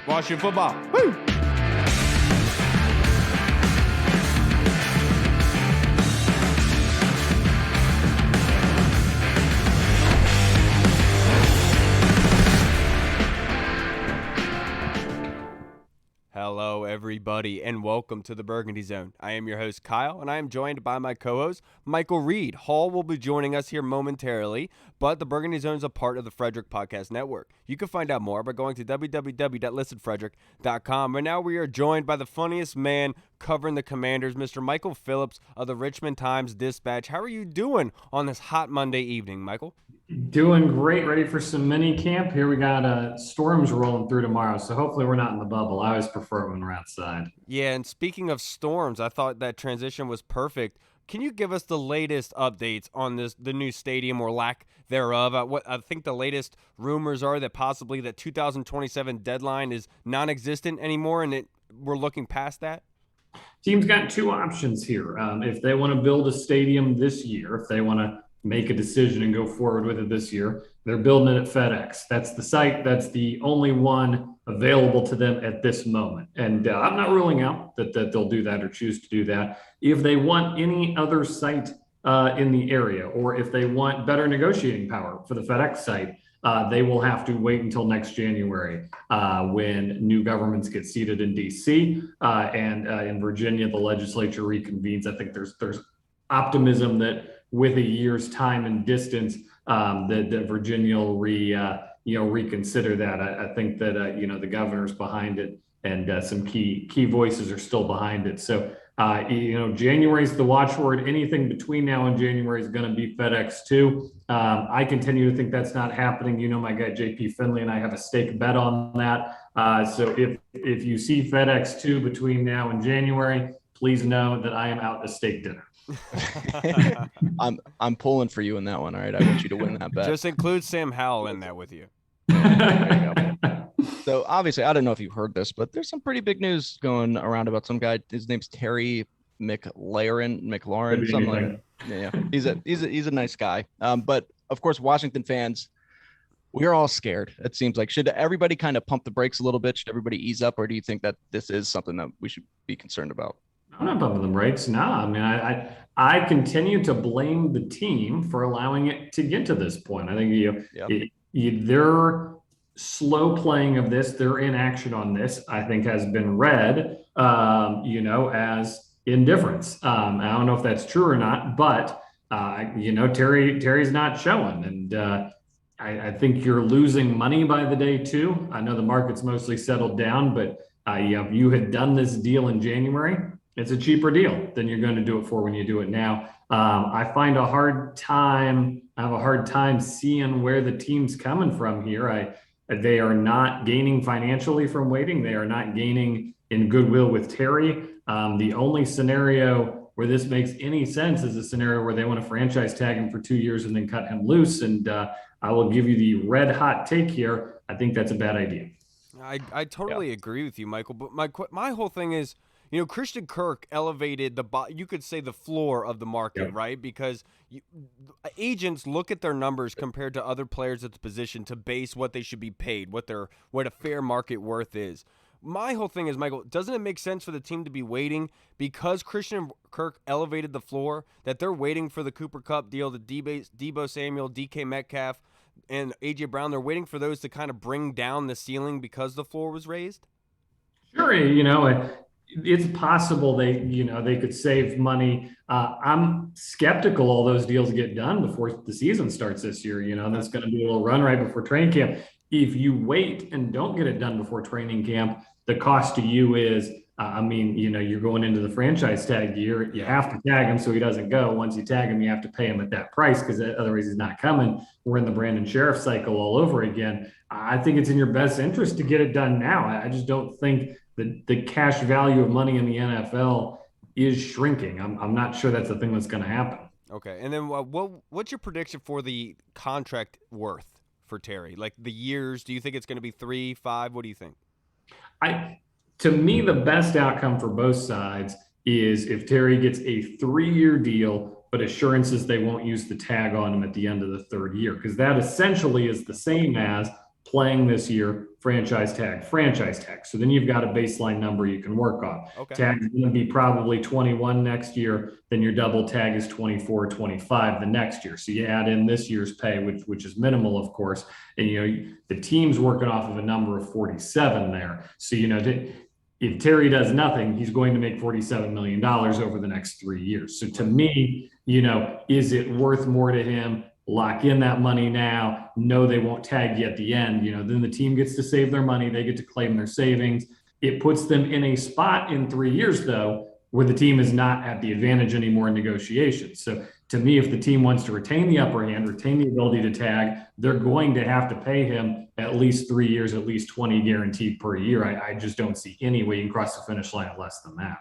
Washington football. Woo! Hello, everybody, and welcome to the Burgundy Zone. I am your host, Kyle, and I am joined by my co-host, Michael Reed. Hall will be joining us here momentarily, but the Burgundy Zone is a part of the Frederick Podcast Network. You can find out more by going to www.listenfrederick.com. And now we are joined by the funniest man covering the Commanders, Mr. Michael Phillips of the Richmond Times Dispatch. How are you doing on this hot Monday evening, Michael? Doing great, ready for some mini camp. Here we got storms rolling through tomorrow, so hopefully we're not in the bubble. I always prefer when we're outside. Yeah, and speaking of storms, I thought that transition was perfect. Can you give us the latest updates on the new stadium or lack thereof? I think the latest rumors are that possibly the 2027 deadline is non-existent anymore, and we're looking past that. Team's got two options here. If they want to build a stadium this year, if they want to make a decision and go forward with it this year, they're building it at FedEx. That's the site. That's the only one available to them at this moment. And I'm not ruling out that they'll do that or choose to do that. If they want any other site in the area, or if they want better negotiating power for the FedEx site, they will have to wait until next January when new governments get seated in D.C. And in Virginia, the legislature reconvenes. I think there's optimism that with a year's time and distance, that Virginia will reconsider that. I think that the governor's behind it, and some key voices are still behind it. So January is the watchword. Anything between now and January is going to be FedEx 2. I continue to think that's not happening. My guy JP Finley and I have a stake bet on that. So if you see FedEx 2 between now and January, please know that I am out to steak dinner. I'm pulling for you in that one. All right, I want you to win that bet. Just include Sam Howell in that with you. There you go. So obviously, I don't know if you heard this, but there's some pretty big news going around about some guy. His name's Terry McLaurin, something like that. Yeah, he's a nice guy. But of course, Washington fans, we're all scared. It seems like, should everybody kind of pump the brakes a little bit? Should everybody ease up, or do you think that this is something that we should be concerned about? I'm not bumping the brakes. No, I mean, I continue to blame the team for allowing it to get to this point. I think their slow playing of this, their inaction on this, I think has been read, as indifference. I don't know if that's true or not, but Terry's not showing, and I think you're losing money by the day too. I know the market's mostly settled down, but if you had done this deal in January, it's a cheaper deal than you're going to do it for when you do it now. I have a hard time seeing where the team's coming from here. They are not gaining financially from waiting. They are not gaining in goodwill with Terry. The only scenario where this makes any sense is a scenario where they want to franchise tag him for 2 years and then cut him loose. And I will give you the red hot take here. I think that's a bad idea. I totally agree with you, Michael. But my whole thing is, Christian Kirk elevated the floor of the market, right? Because agents look at their numbers compared to other players at the position to base what they should be paid, what a fair market worth is. My whole thing is, Michael, doesn't it make sense for the team to be waiting because Christian Kirk elevated the floor, that they're waiting for the Cooper Kupp deal, the Deebo Samuel, DK Metcalf, and A.J. Brown? They're waiting for those to kind of bring down the ceiling because the floor was raised? Sure, it's possible they could save money. I'm skeptical all those deals get done before the season starts this year. That's going to be a little run right before training camp. If you wait and don't get it done before training camp, the cost to you is, you're going into the franchise tag year. You have to tag him so he doesn't go. Once you tag him, you have to pay him at that price because otherwise he's not coming. We're in the Brandon Sheriff cycle all over again. I think it's in your best interest to get it done now. I just don't think the cash value of money in the NFL is shrinking. I'm not sure that's the thing that's going to happen. Okay, and then what's your prediction for the contract worth for Terry? Like the years, do you think it's going to be 3, 5? What do you think? To me, the best outcome for both sides is if Terry gets a 3-year deal, but assurances they won't use the tag on him at the end of the 3rd year, because that essentially is the same as playing this year, franchise tag. So then you've got a baseline number you can work on. Okay. Tag's going to be probably 21 next year. Then your double tag is 24, 25 the next year. So you add in this year's pay, which is minimal, of course. And, the team's working off of a number of 47 there. So, if Terry does nothing, he's going to make $47 million over the next 3 years. So to me, is it worth more to him? Lock in that money now. No, they won't tag you at the end. Then the team gets to save their money. They get to claim their savings. It puts them in a spot in 3 years, though, where the team is not at the advantage anymore in negotiations. So to me, if the team wants to retain the upper hand, retain the ability to tag, they're going to have to pay him at least 3 years, at least 20 guaranteed per year. I just don't see any way you can cross the finish line at less than that.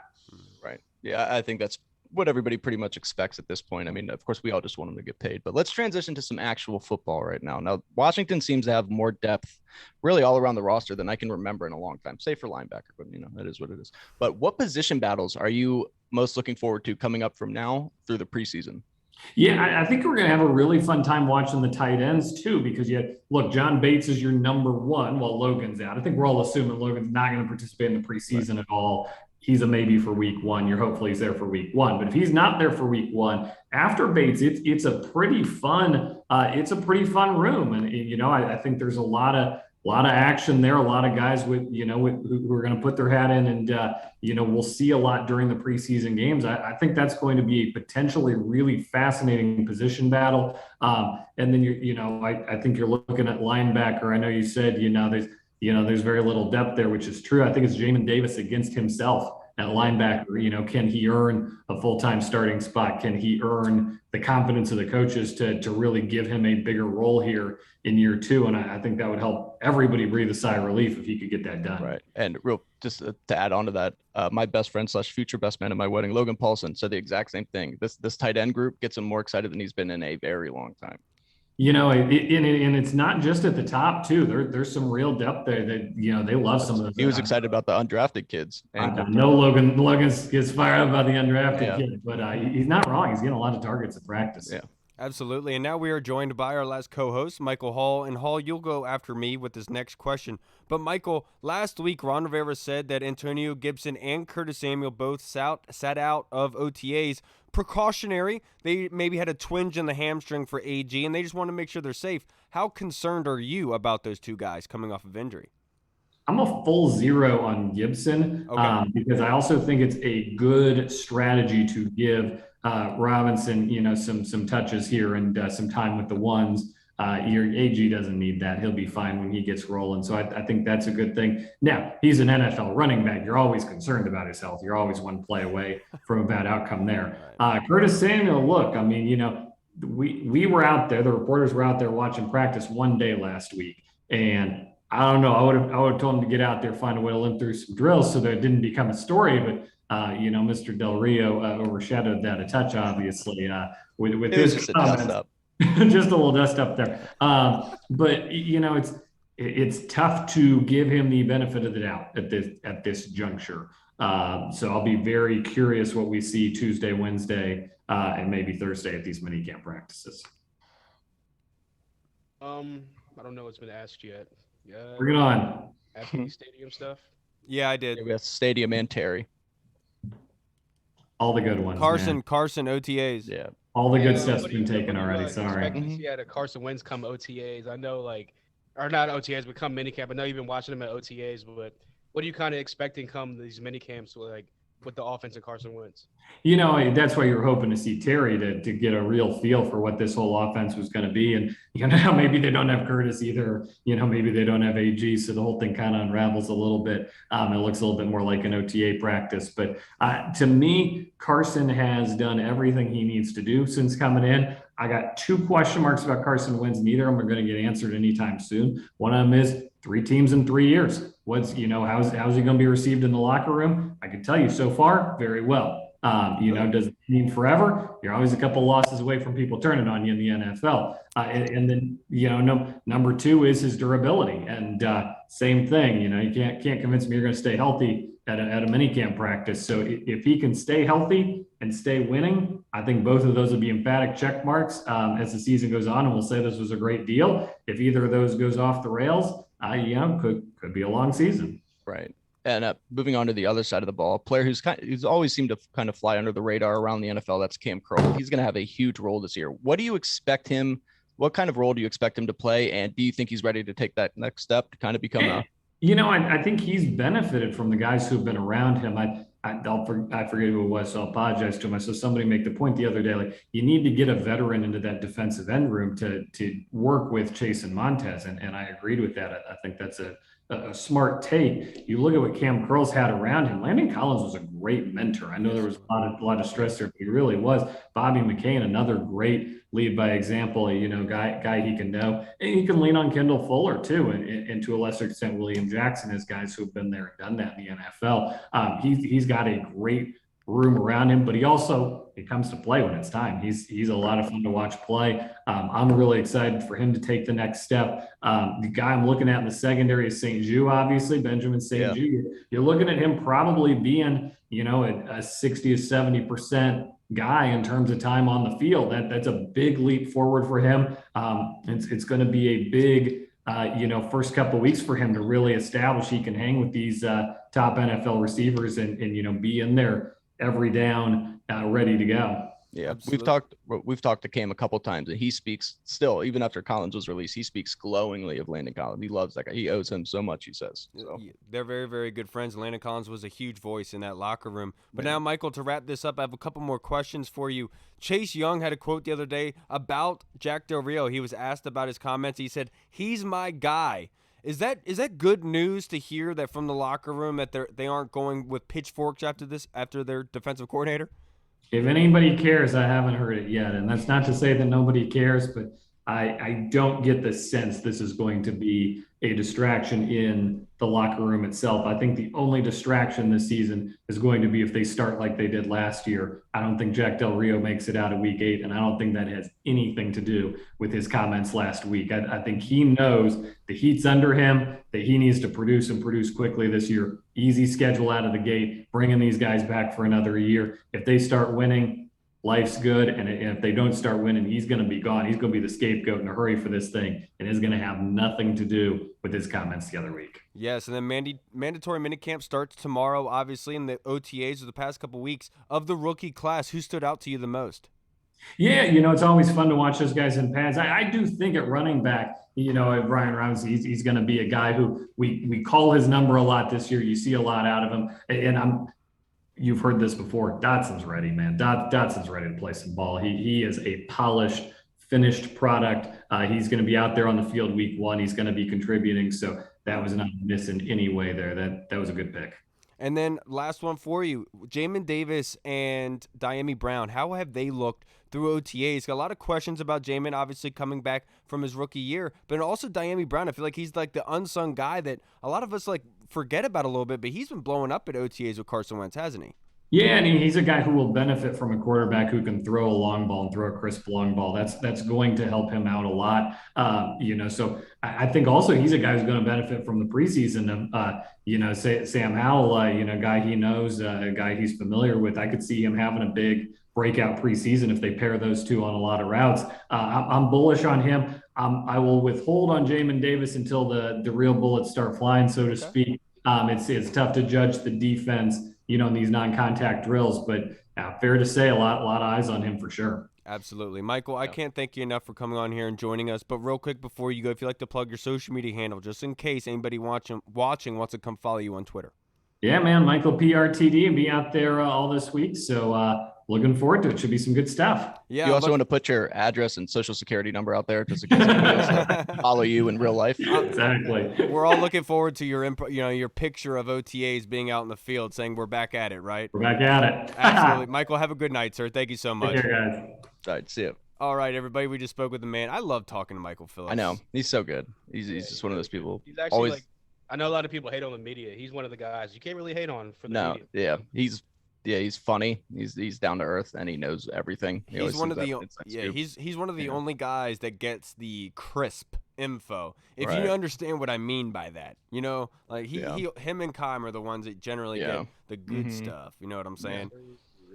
Right. Yeah, I think that's what everybody pretty much expects at this point. I mean, of course, we all just want them to get paid, but let's transition to some actual football right now. Now, Washington seems to have more depth really all around the roster than I can remember in a long time, save for linebacker, but that is what it is. But what position battles are you most looking forward to coming up from now through the preseason? Yeah, I think we're going to have a really fun time watching the tight ends too, because John Bates is your number one while Logan's out. I think we're all assuming Logan's not going to participate in the preseason at all. He's a maybe for week one. Hopefully he's there for week one. But if he's not there for week one, after Bates, it's a pretty fun room. And I think there's a lot of action there. A lot of guys who are going to put their hat in, and we'll see a lot during the preseason games. I think that's going to be a potentially really fascinating position battle. And then I think you're looking at linebacker. I know you said there's very little depth there, which is true. I think it's Jamin Davis against himself at linebacker. Can he earn a full-time starting spot? Can he earn the confidence of the coaches to really give him a bigger role here in year two? And I think that would help everybody breathe a sigh of relief if he could get that done. Right. And just to add on to that, my best friend / future best man at my wedding, Logan Paulson, said the exact same thing. This tight end group gets him more excited than he's been in a very long time. And it's not just at the top too. There's some real depth there that they love some of those. He was excited about the undrafted kids. And no, Logan gets fired up about the undrafted kid, but he's not wrong. He's getting a lot of targets at practice. Yeah, absolutely. And now we are joined by our last co-host, Michael Hall. And Hall, you'll go after me with this next question. But Michael, last week Ron Rivera said that Antonio Gibson and Curtis Samuel both sat out of OTAs. Precautionary. They maybe had a twinge in the hamstring for AG, and they just want to make sure they're safe. How concerned are you about those two guys coming off of injury? I'm a full 0 on Gibson, because I also think it's a good strategy to give Robinson, some touches here and some time with the ones. Your AG doesn't need that. He'll be fine when he gets rolling. So I think that's a good thing. Now, he's an NFL running back. You're always concerned about his health. You're always one play away from a bad outcome there. Curtis Samuel, look, I mean, we were out there. The reporters were out there watching practice one day last week. And I don't know. I would have told him to get out there, find a way to limp through some drills so that it didn't become a story. But, Mr. Del Rio overshadowed that a touch, obviously, with his comments. Just a little dust up there. But it's tough to give him the benefit of the doubt at this juncture. So I'll be very curious what we see Tuesday, Wednesday, and maybe Thursday at these minicamp practices. I don't know what's been asked yet. Bring it on. Happy stadium stuff. Yeah, I did. We have Stadium and Terry. All the good ones. Carson Yeah. OTAs. All the good stuff's been taken already. Sorry. Yeah, the Carson Wentz come OTAs. I know, or not OTAs, but come minicamp. I know you've been watching them at OTAs, but what are you kind of expecting come these minicamps with the offense of Carson Wentz? That's why you're hoping to see Terry to get a real feel for what this whole offense was going to be. And, maybe they don't have Curtis either. Maybe they don't have AG. So the whole thing kind of unravels a little bit. It looks a little bit more like an OTA practice. But to me, Carson has done everything he needs to do since coming in. I got 2 question marks about Carson Wentz. Neither of them are going to get answered anytime soon. One of them is 3 teams in 3 years. How's he going to be received in the locker room? I can tell you so far, very well. Does it mean forever? You're always a couple losses away from people turning on you in the NFL. And then, number 2 is his durability. And same thing, you can't convince me you're going to stay healthy at a minicamp practice. So if he can stay healthy and stay winning, I think both of those would be emphatic check marks as the season goes on. And we'll say this was a great deal. If either of those goes off the rails, could be a long season. Right. And moving on to the other side of the ball, a player who's always seemed to kind of fly under the radar around the NFL, that's Cam Curl. He's going to have a huge role this year. What do you expect him? What kind of role do you expect him to play? And do you think he's ready to take that next step to kind of become a I think he's benefited from the guys who've been around him. I forget who it was, so I'll apologize to him. I saw somebody make the point the other day, like you need to get a veteran into that defensive end room to work with Chase and Montez, and I agreed with that. I think that's a smart take. You look at what Cam Curl's had around him. Landon Collins was a great mentor. I know there was a lot of stress there, but he really was. Bobby McCain, another great lead by example, guy he can know. And he can lean on Kendall Fuller too, and to a lesser extent, William Jackson, as guys who've been there and done that in the NFL. He's got a great room around him, but he comes to play when it's time. He's a lot of fun to watch play. I'm really excited for him to take the next step. The guy I'm looking at in the secondary is St. Juste, obviously, Benjamin St. Juste. You're looking at him probably being, a 60 to 70% guy in terms of time on the field. That's a big leap forward for him. It's going to be a big first couple of weeks for him to really establish he can hang with these top NFL receivers and be in there every down, ready to go. Yeah, we've talked to Cam a couple times, and he speaks still, even after Collins was released, he speaks glowingly of Landon Collins. He loves that guy. He owes him so much, he says. So. They're very, very good friends. Landon Collins was a huge voice in that locker room. But now, Michael, to wrap this up, I have a couple more questions for you. Chase Young had a quote the other day about Jack Del Rio. He was asked about his comments. He said, "He's my guy." Is that good news to hear that from the locker room that they aren't going with pitchforks after their defensive coordinator? If anybody cares, I haven't heard it yet. And that's not to say that nobody cares, but I don't get the sense this is going to be a distraction in the locker room itself. I think the only distraction this season is going to be if they start like they did last year. I don't think Jack Del Rio makes it out of week 8, and I don't think that has anything to do with his comments last week. I think he knows the heat's under him, that he needs to produce and produce quickly this year. Easy schedule out of the gate, bringing these guys back for another year. If they start winning, life's good, and if they don't start winning, he's going to be gone. He's going to be the scapegoat in a hurry for this thing, and it's going to have nothing to do with his comments the other week. Yes, and then mandatory minicamp starts tomorrow, obviously, in the OTAs of the past couple weeks. Of the rookie class, who stood out to you the most? Yeah, it's always fun to watch those guys in pads. I do think at running back, Brian Ramsey, he's going to be a guy who we call his number a lot this year. You see a lot out of him, and you've heard this before. Dotson's ready, man. Dotson's ready to play some ball. He is a polished, finished product. He's going to be out there on the field week 1. He's going to be contributing. So that was not a miss in any way there. That was a good pick. And then last one for you, Jamin Davis and Diami Brown. How have they looked through OTAs? Got a lot of questions about Jamin, obviously coming back from his rookie year, but also Diami Brown. I feel like he's like the unsung guy that a lot of us forget about a little bit, but he's been blowing up at OTAs with Carson Wentz, hasn't he? Yeah, and he's a guy who will benefit from a quarterback who can throw a long ball and throw a crisp long ball. That's going to help him out a lot. So I think also he's a guy who's going to benefit from the preseason. Sam Howell, guy he knows, a guy he's familiar with. I could see him having a big breakout preseason if they pair those two on a lot of routes. I'm bullish on him. I will withhold on Jamin Davis until the real bullets start flying, so to speak. It's tough to judge the defense, in these non-contact drills, but fair to say a lot of eyes on him for sure. Absolutely. Michael, I can't thank you enough for coming on here and joining us, but real quick before you go, if you'd like to plug your social media handle, just in case anybody watching wants to come follow you on Twitter. Yeah, man, Michael PRTD, and be out there all this week. So looking forward to it. Should be some good stuff. Yeah. You also want to put your address and social security number out there just in case anybody follow you in real life. Exactly. We're all looking forward to your picture of OTAs being out in the field saying we're back at it, right? We're back at it. Absolutely. Michael, have a good night, sir. Thank you so much. Take care, guys. All right, see you. All right, everybody. We just spoke with the man. I love talking to Michael Phillips. I know. He's so good. He's just one of those people. He's actually always... I know a lot of people hate on the media. He's one of the guys you can't really hate on for the media. Yeah. He's funny. He's down to earth and he knows everything. He's one of the only guys that gets the crisp info. If Right. you understand what I mean by that, like Yeah. him and Kime are the ones that generally Yeah. get the good Mhm. stuff. You know what I'm saying?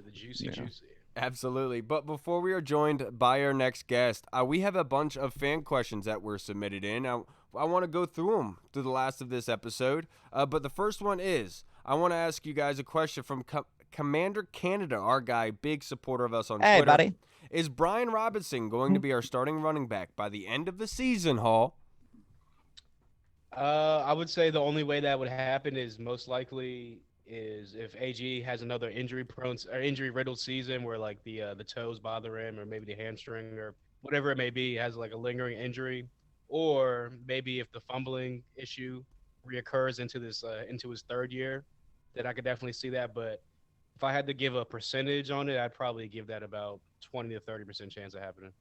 The juicy, Yeah. juicy. Absolutely. But before we are joined by our next guest, we have a bunch of fan questions that were submitted in. I want to go through them through the last of this episode. But the first one is, I want to ask you guys a question from Commander Canada, our guy, big supporter of us on Hey, Twitter. buddy. Is Brian Robinson going to be our starting running back by the end of the season, Hall? I would say the only way that would happen is most likely is if AG has another injury riddled season where like the toes bother him, or maybe the hamstring or whatever it may be, has like a lingering injury, or maybe if the fumbling issue reoccurs into his third year, then I could definitely see that. But if I had to give a percentage on it, I'd probably give that about 20 to 30% chance of happening.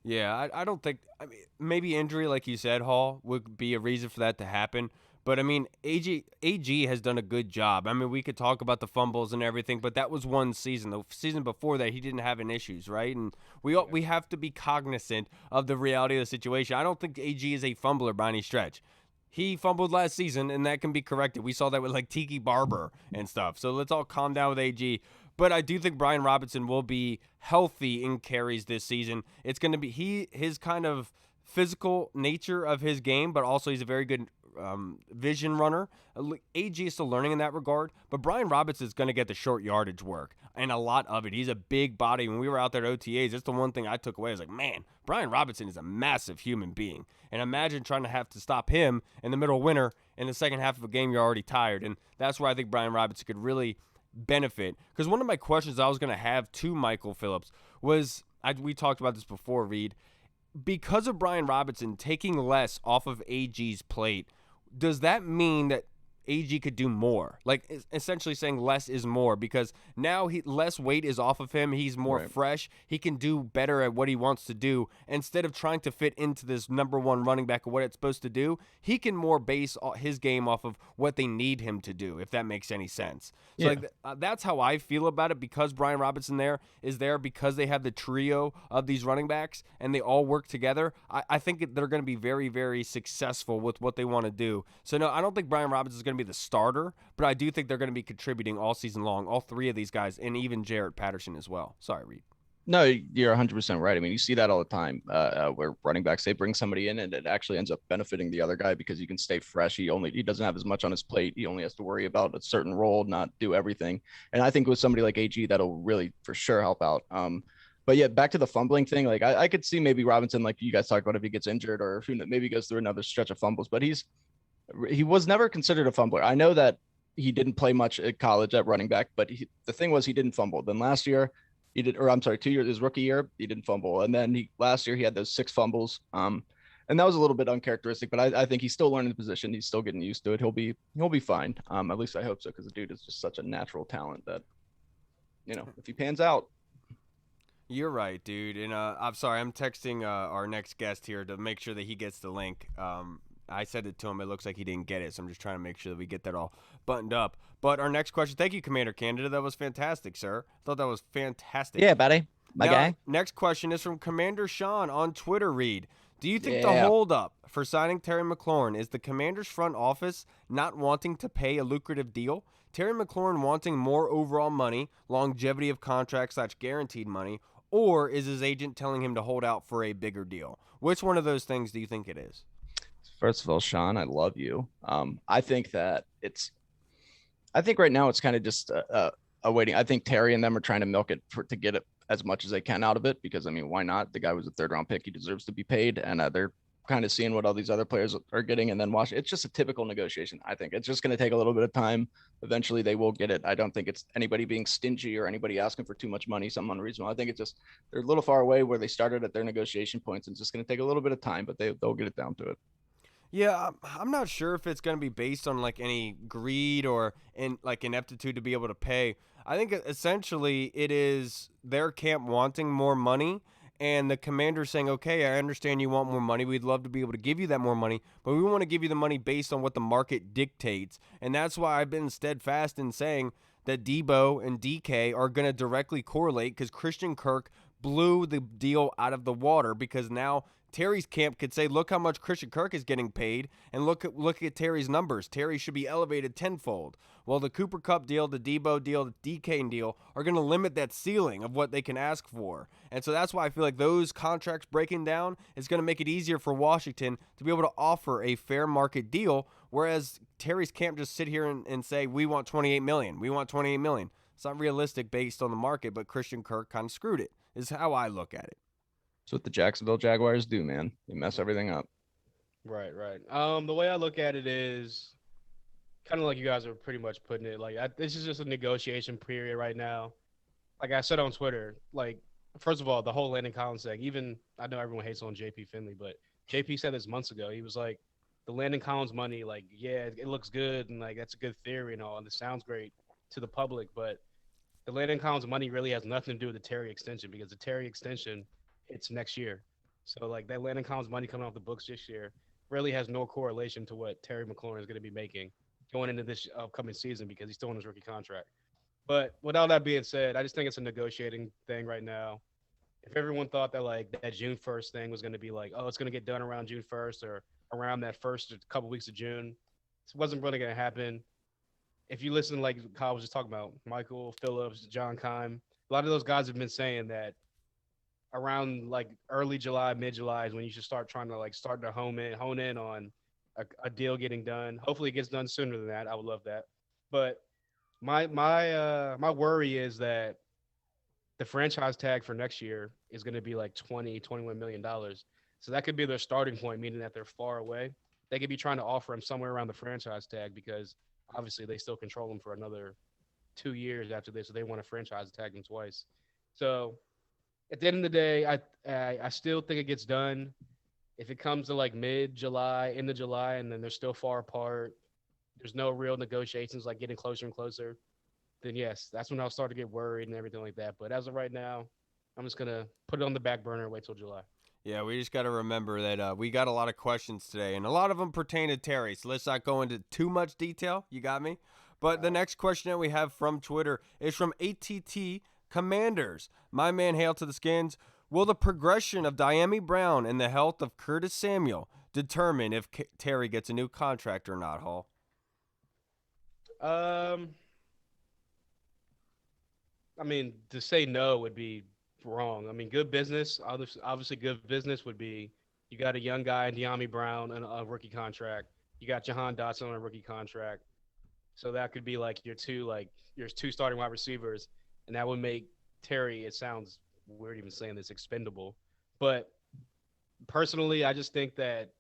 Yeah, I don't think. I mean, maybe injury, like you said, Hall, would be a reason for that to happen. But I mean, AG has done a good job. I mean, we could talk about the fumbles and everything, but that was one season. The season before that, he didn't have any issues, right? And we have to be cognizant of the reality of the situation. I don't think AG is a fumbler by any stretch. He fumbled last season, and that can be corrected. We saw that with like Tiki Barber and stuff. So let's all calm down with AG. But I do think Brian Robinson will be healthy in carries this season. It's going to be his kind of physical nature of his game, but also he's a very good vision runner. AG is still learning in that regard, but Brian Robinson is going to get the short yardage work and a lot of it. He's a big body. When we were out there at OTAs, that's the one thing I took away. I was like, man, Brian Robinson is a massive human being. And imagine trying to have to stop him in the middle of winter. In the second half of a game, you're already tired. And that's where I think Brian Robinson could really benefit. Because one of my questions I was going to have to Michael Phillips was, we talked about this before, Reed, because of Brian Robinson taking less off of AG's plate, does that mean that AG could do more? Like, essentially saying less is more, because now less weight is off of him. He's more fresh. He can do better at what he wants to do. Instead of trying to fit into this number one running back of what it's supposed to do, he can more base his game off of what they need him to do, if that makes any sense. So that's how I feel about it, because Brian Robinson is there because they have the trio of these running backs and they all work together. I think they're going to be very, very successful with what they want to do. So no, I don't think Brian Robinson is going to be the starter, but I do think they're going to be contributing all season long, all three of these guys, and even Jarrett Patterson as well. Sorry, Reed. No, you're 100% right. I mean, you see that all the time where running backs, they bring somebody in and it actually ends up benefiting the other guy because he can stay fresh. He doesn't have as much on his plate. He only has to worry about a certain role, not do everything. And I think with somebody like AG, that'll really for sure help out. But yeah, back to the fumbling thing. Like I could see maybe Robinson, like you guys talked about, if he gets injured or if maybe goes through another stretch of fumbles, but he was never considered a fumbler. I know that he didn't play much at college at running back, but the thing was he didn't fumble. Then last year, 2 years, his rookie year, he didn't fumble. And then last year he had those 6 fumbles. And that was a little bit uncharacteristic, but I think he's still learning the position. He's still getting used to it. He'll be fine. At least I hope so, because the dude is just such a natural talent that, if he pans out. You're right, dude. And I'm sorry, I'm texting our next guest here to make sure that he gets the link. I said it to him. It looks like he didn't get it, so I'm just trying to make sure that we get that all buttoned up. But our next question, thank you, Commander Canada. That was fantastic, sir. I thought that was fantastic. Yeah, buddy. My guy. Next question is from Commander Sean on Twitter, Reed. Do you think the holdup for signing Terry McLaurin is the Commanders' front office not wanting to pay a lucrative deal? Terry McLaurin wanting more overall money, longevity of contract / guaranteed money, or is his agent telling him to hold out for a bigger deal? Which one of those things do you think it is? First of all, Sean, I love you. I think that I think right now it's kind of just a waiting. I think Terry and them are trying to milk it to get it as much as they can out of it, because I mean, why not? The guy was a 3rd round pick. He deserves to be paid. And they're kind of seeing what all these other players are getting and then watch. It's just a typical negotiation. I think it's just going to take a little bit of time. Eventually they will get it. I don't think it's anybody being stingy or anybody asking for too much money, something unreasonable. I think it's just, they're a little far away where they started at their negotiation points. And it's just going to take a little bit of time, but they'll get it down to it. Yeah, I'm not sure if it's going to be based on like any greed or ineptitude to be able to pay. I think essentially it is their camp wanting more money and the Commander saying, okay, I understand you want more money. We'd love to be able to give you that more money, but we want to give you the money based on what the market dictates. And that's why I've been steadfast in saying that Debo and DK are going to directly correlate, because Christian Kirk blew the deal out of the water, because now Terry's camp could say, look how much Christian Kirk is getting paid, and look at Terry's numbers. Terry should be elevated tenfold. Well, the Cooper Kupp deal, the Debo deal, the DK deal are going to limit that ceiling of what they can ask for. And so that's why I feel like those contracts breaking down is going to make it easier for Washington to be able to offer a fair market deal, whereas Terry's can't just sit here and say, we want $28 million. We want $28 million. It's not realistic based on the market, but Christian Kirk kind of screwed it, is how I look at it. That's what the Jacksonville Jaguars do, man. They mess everything up. Right. The way I look at it is kind of like you guys are pretty much putting it. Like, this is just a negotiation period right now. Like I said on Twitter, like, first of all, the whole Landon Collins thing, even I know everyone hates on JP Finley, but JP said this months ago. He was like, the Landon Collins money, like, yeah, it looks good, and like that's a good theory and all, and it sounds great to the public, but the Landon Collins money really has nothing to do with the Terry extension, because the Terry extension hits next year. So like that Landon Collins money coming off the books this year really has no correlation to what Terry McLaurin is going to be making going into this upcoming season, because he's still on his rookie contract. But without that being said, I just think it's a negotiating thing right now. If everyone thought that like that June 1st thing was going to be like, oh, it's going to get done around June 1st or around that first couple weeks of June, it wasn't really going to happen. If you listen, like Kyle was just talking about, Michael Phillips, John Keim, a lot of those guys have been saying that around like early July, mid-July is when you should start trying to like start to hone in on a deal getting done. Hopefully it gets done sooner than that. I would love that. But my worry is that the franchise tag for next year is going to be like $21 million. So that could be their starting point, meaning that they're far away. They could be trying to offer him somewhere around the franchise tag, because obviously they still control him for another 2 years after this. So they want to franchise tag him twice. So at the end of the day, I still think it gets done. If it comes to like mid-July, end of July, and then they're still far apart, there's no real negotiations, like getting closer and closer, then yes, that's when I'll start to get worried and everything like that. But as of right now, I'm just going to put it on the back burner and wait till July. Yeah, we just got to remember that we got a lot of questions today, and a lot of them pertain to Terry, so let's not go into too much detail. You got me? But the next question that we have from Twitter is from ATT Commanders. My man, Hail to the Skins. Will the progression of Dyami Brown and the health of Curtis Samuel determine if Terry gets a new contract or not, Hall? I mean, to say no would be wrong. I mean, good business, obviously good business would be, you got a young guy in Dyami Brown on a rookie contract. You got Jahan Dotson on a rookie contract. So that could be like your two starting wide receivers, and that would make Terry, it sounds weird even saying this, expendable. But personally, I just think that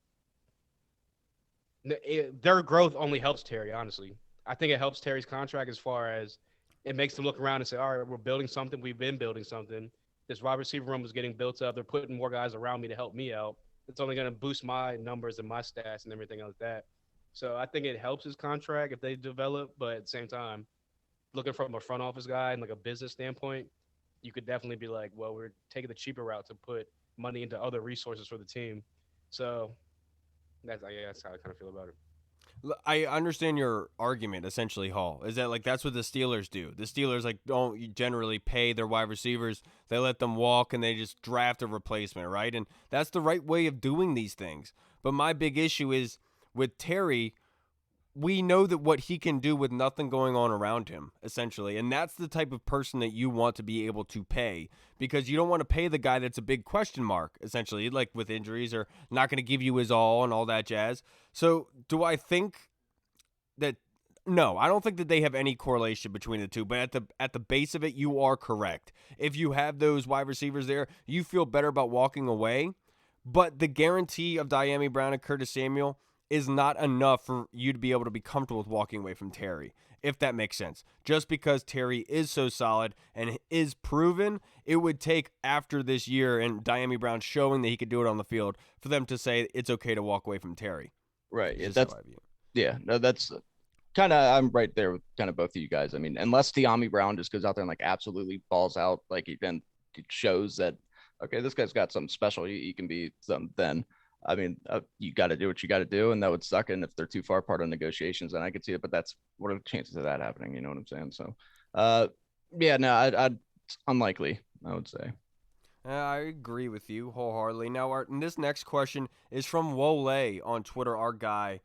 their growth only helps Terry, honestly. I think it helps Terry's contract as far as it makes them look around and say, all right, we're building something. We've been building something. This wide receiver room is getting built up. They're putting more guys around me to help me out. It's only going to boost my numbers and my stats and everything like that. So I think it helps his contract if they develop, but at the same time, looking from a front office guy and like a business standpoint, you could definitely be like, well, we're taking the cheaper route to put money into other resources for the team. So that's how I kind of feel about it. I understand your argument, essentially, Hall, is that like that's what the Steelers do. The Steelers like don't generally pay their wide receivers. They let them walk and they just draft a replacement, right? And that's the right way of doing these things. But my big issue is with Terry, we know that what he can do with nothing going on around him, essentially. And that's the type of person that you want to be able to pay, because you don't want to pay the guy that's a big question mark, essentially, like with injuries or not going to give you his all and all that jazz. So do I think that – no, I don't think that they have any correlation between the two. But at the base of it, you are correct. If you have those wide receivers there, you feel better about walking away. But the guarantee of Dyami Brown and Curtis Samuel – is not enough for you to be able to be comfortable with walking away from Terry, if that makes sense. Just because Terry is so solid and is proven, it would take after this year and Dyami Brown showing that he could do it on the field for them to say it's okay to walk away from Terry. Right. That's kind of, I'm right there with kind of both of you guys. I mean, unless Dyami Brown just goes out there and like absolutely balls out, like he then shows that, okay, this guy's got something special. He can be something then. I mean, you got to do what you got to do, and that would suck. And if they're too far apart on negotiations, then I could see it. But what are the chances of that happening? You know what I'm saying? So, it's unlikely, I would say. I agree with you wholeheartedly. Now, this next question is from Wole on Twitter, our guy.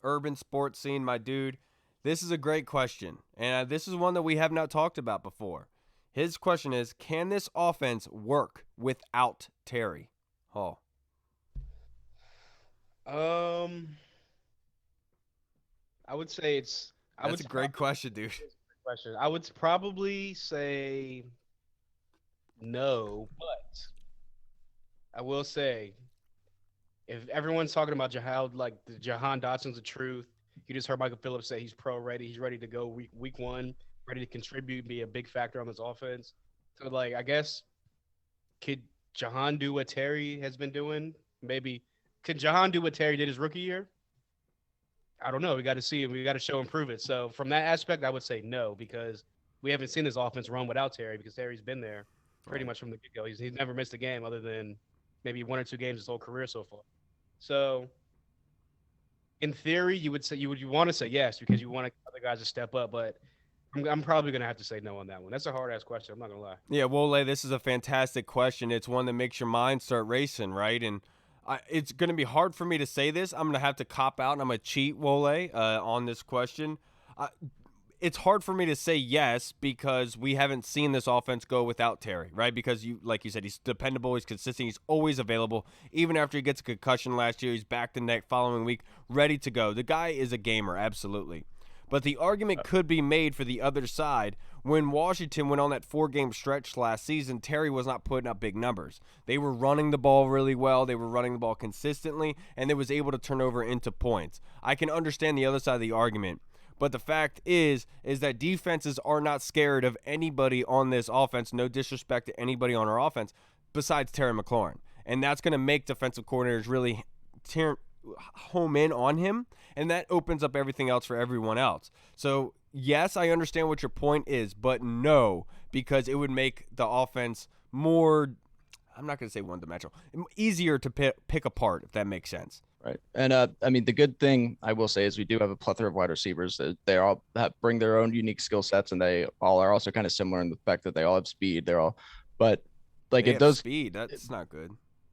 Urban sports scene, my dude. This is a great question, and this is one that we have not talked about before. His question is, can this offense work without Terry? Hall. I would say it's. That's a great question, dude. Question. I would probably say no, but I will say if everyone's talking about Jahan Dotson's the truth, you just heard Michael Phillips say he's pro ready. He's ready to go week one, ready to contribute, be a big factor on this offense. So, like, I guess, could Jahan do what Terry has been doing? Maybe. Could Jahan do what Terry did his rookie year? I don't know. We got to see it. We got to show and prove it. So, from that aspect, I would say no, because we haven't seen this offense run without Terry, because Terry's been there pretty much from the get-go. He's never missed a game other than maybe 1 or 2 games his whole career so far. So, in theory, you want to say yes because you want other guys to step up, but I'm probably going to have to say no on that one. That's a hard-ass question. I'm not going to lie. Yeah, Wole, this is a fantastic question. It's one that makes your mind start racing, right? And it's going to be hard for me to say this. I'm going to have to cop out, and I'm going to cheat, Wole, on this question. It's hard for me to say yes because we haven't seen this offense go without Terry, right? Because, like you said, he's dependable, he's consistent, he's always available. Even after he gets a concussion last year, he's back the next following week, ready to go. The guy is a gamer, absolutely. But the argument could be made for the other side. When Washington went on that 4-game stretch last season, Terry was not putting up big numbers. They were running the ball really well. They were running the ball consistently, and they was able to turn over into points. I can understand the other side of the argument. But the fact is that defenses are not scared of anybody on this offense, no disrespect to anybody on our offense, besides Terry McLaurin. And that's going to make defensive coordinators really home in on him, and that opens up everything else for everyone else. So, yes, I understand what your point is, but no, because it would make the offense more, I'm not going to say one-dimensional, easier to pick apart, if that makes sense. Right. And I mean, the good thing I will say is we do have a plethora of wide receivers that they all bring their own unique skill sets, and they all are also kind of similar in the fact that they all have speed. But like they if those speed, that's not good.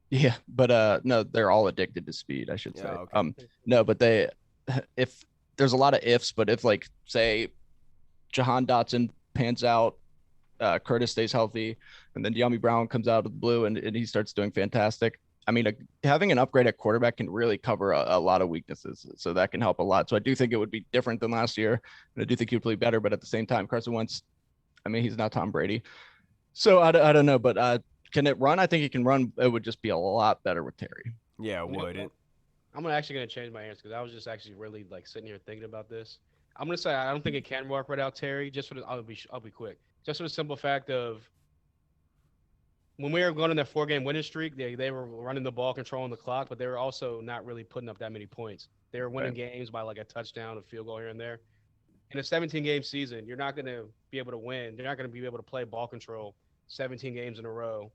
Yeah, but no, they're all addicted to speed, I should say. Okay. No, but if there's a lot of ifs, but if like say Jahan Dotson pans out, Curtis stays healthy, and then De'Ami Brown comes out of the blue and he starts doing fantastic. I mean, having an upgrade at quarterback can really cover a lot of weaknesses, so that can help a lot. So I do think it would be different than last year, and I do think he would play better. But at the same time, Carson Wentz, I mean, he's not Tom Brady, so I don't know. But can it run? I think it can run. It would just be a lot better with Terry. Yeah, it would. I'm actually going to change my answer because I was just actually really like sitting here thinking about this. I'm going to say I don't think it can work without Terry. I'll be quick. Just for the simple fact of, when we were going on that 4-game winning streak, they were running the ball, controlling the clock, but they were also not really putting up that many points. They were winning games by like a touchdown, a field goal here and there. In a 17-game season, you're not going to be able to win. You're not going to be able to play ball control 17 games in a row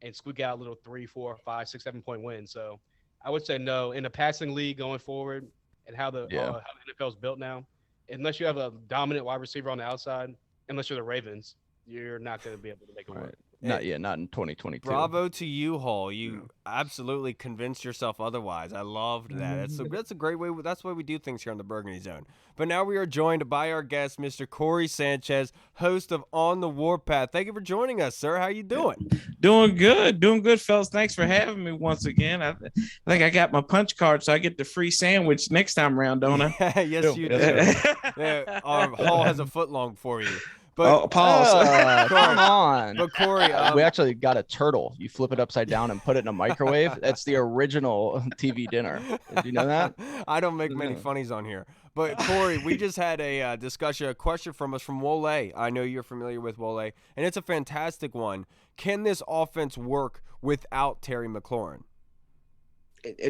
and squeak out little 3, 4, 5, 6, 7-point wins. So I would say no. In a passing league going forward and how the NFL is built now, unless you have a dominant wide receiver on the outside, unless you're the Ravens, you're not going to be able to make it work. Not in 2022. Bravo to you, Hall. You absolutely convinced yourself otherwise. I loved that. That's a great way. That's why we do things here on the Burgundy Zone. But now we are joined by our guest, Mr. Corey Sanchez, host of On the Warpath. Thank you for joining us, sir. How you doing? Doing good, fellas. Thanks for having me once again. I think I got my punch card, so I get the free sandwich next time around, don't I? Yes, you do. Yeah, Hall has a foot long for you. But, pause. Come on. But Corey, we actually got a turtle. You flip it upside down and put it in a microwave. That's the original TV dinner. Did you know that? I don't make many funnies on here. But Corey, we just had a discussion, a question from Wole. I know you're familiar with Wole, and it's a fantastic one. Can this offense work without Terry McLaurin?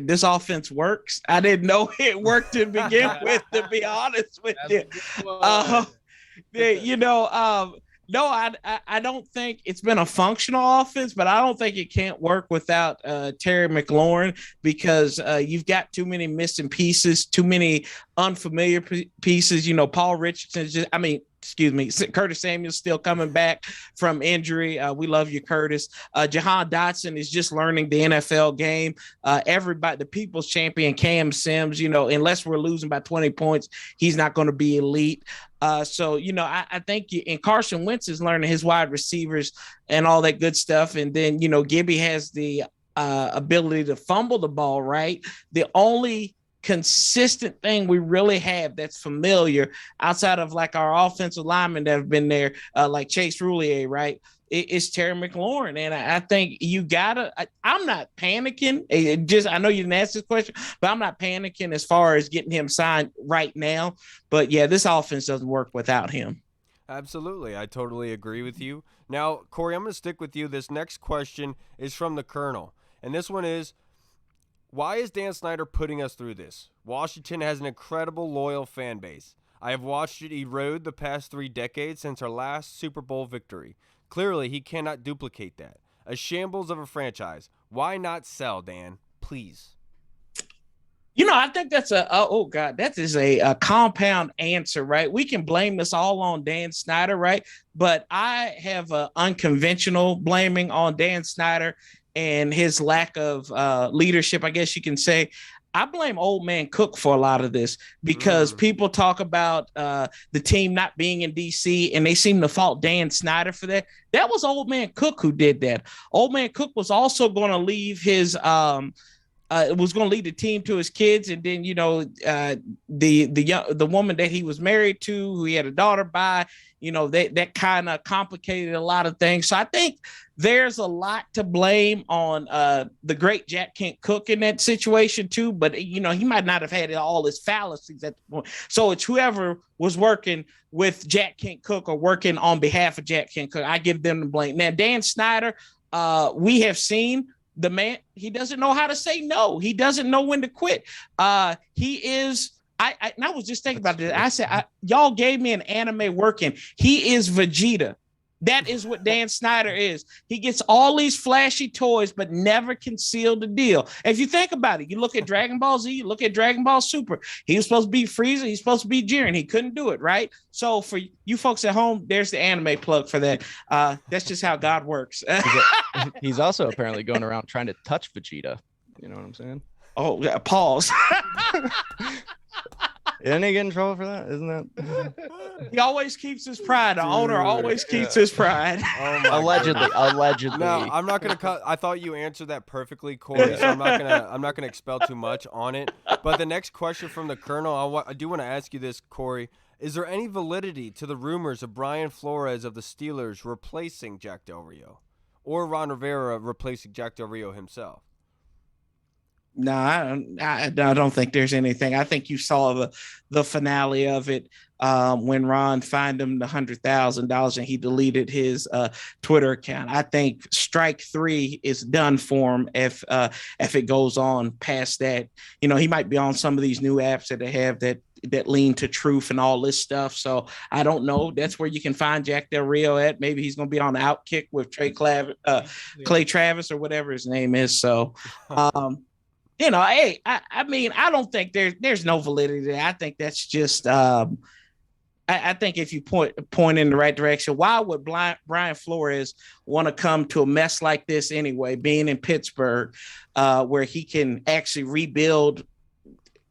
This offense works. I didn't know it worked to begin with, to be honest with you. No, I don't think it's been a functional offense, but I don't think it can't work without Terry McLaurin because you've got too many missing pieces, too many unfamiliar pieces. You know, Paul Richardson Curtis Samuel's still coming back from injury. We love you, Curtis. Jahan Dotson is just learning the NFL game. Everybody, the people's champion, Cam Sims, unless we're losing by 20 points, he's not going to be elite. So, I think and Carson Wentz is learning his wide receivers and all that good stuff. And then, Gibby has the ability to fumble the ball, right? The only consistent thing we really have that's familiar outside of like our offensive linemen that have been there, like Chase Roulier, right? It's Terry McLaurin. And I think you gotta, I'm not panicking. I know you didn't ask this question, but I'm not panicking as far as getting him signed right now. But yeah, this offense doesn't work without him. Absolutely. I totally agree with you. Now, Corey, I'm going to stick with you. This next question is from the Colonel. And this one is, why is Dan Snyder putting us through this? Washington has an incredible, loyal fan base. I have watched it erode the past 3 decades since our last Super Bowl victory. Clearly, he cannot duplicate that. A shambles of a franchise. Why not sell, Dan? Please. I think that's that is a compound answer, right? We can blame this all on Dan Snyder, right? But I have unconventional blaming on Dan Snyder and his lack of leadership, I guess you can say. I blame Old Man Cook for a lot of this because people talk about the team not being in D.C. and they seem to fault Dan Snyder for that. That was Old Man Cook who did that. Old Man Cook was also going to leave his was going to lead the team to his kids, and then the woman that he was married to, who he had a daughter by, that kind of complicated a lot of things. So I think there's a lot to blame on the great Jack Kent Cooke in that situation too. But he might not have had all his fallacies at the point. So it's whoever was working with Jack Kent Cooke or working on behalf of Jack Kent Cooke. I give them the blame. Now Dan Snyder, we have seen. The man, he doesn't know how to say no. He doesn't know when to quit. He is. I was just thinking about this. I said, y'all gave me an anime working. He is Vegeta. That is what Dan Snyder is. He gets all these flashy toys, but never can seal the deal. If you think about it, you look at Dragon Ball Z, you look at Dragon Ball Super. He was supposed to be Frieza. He's supposed to be Jiren. He couldn't do it, right? So for you folks at home, there's the anime plug for that. That's just how God works. He's also apparently going around trying to touch Vegeta. You know what I'm saying? Oh, yeah, pause. Didn't he get in trouble for that? Isn't that? He always keeps his pride. The owner always keeps his pride. Oh Allegedly. No, I'm not gonna cut. I thought you answered that perfectly, Corey. So I'm not gonna expel too much on it. But the next question from the Colonel, I do want to ask you this, Corey. Is there any validity to the rumors of Brian Flores of the Steelers replacing Jack Del Rio, or Ron Rivera replacing Jack Del Rio himself? No, I don't think there's anything. I think you saw the finale of it when Ron fined him the $100,000 and he deleted his Twitter account. I think strike 3 is done for him if it goes on past that. He might be on some of these new apps that they have that lean to truth and all this stuff. So I don't know. That's where you can find Jack Del Rio at. Maybe he's going to be on the Outkick with Clay Travis or whatever his name is. So. Hey, I mean, I don't think there's no validity there. I think that's just I think if you point in the right direction, why would Brian Flores want to come to a mess like this anyway, being in Pittsburgh, where he can actually rebuild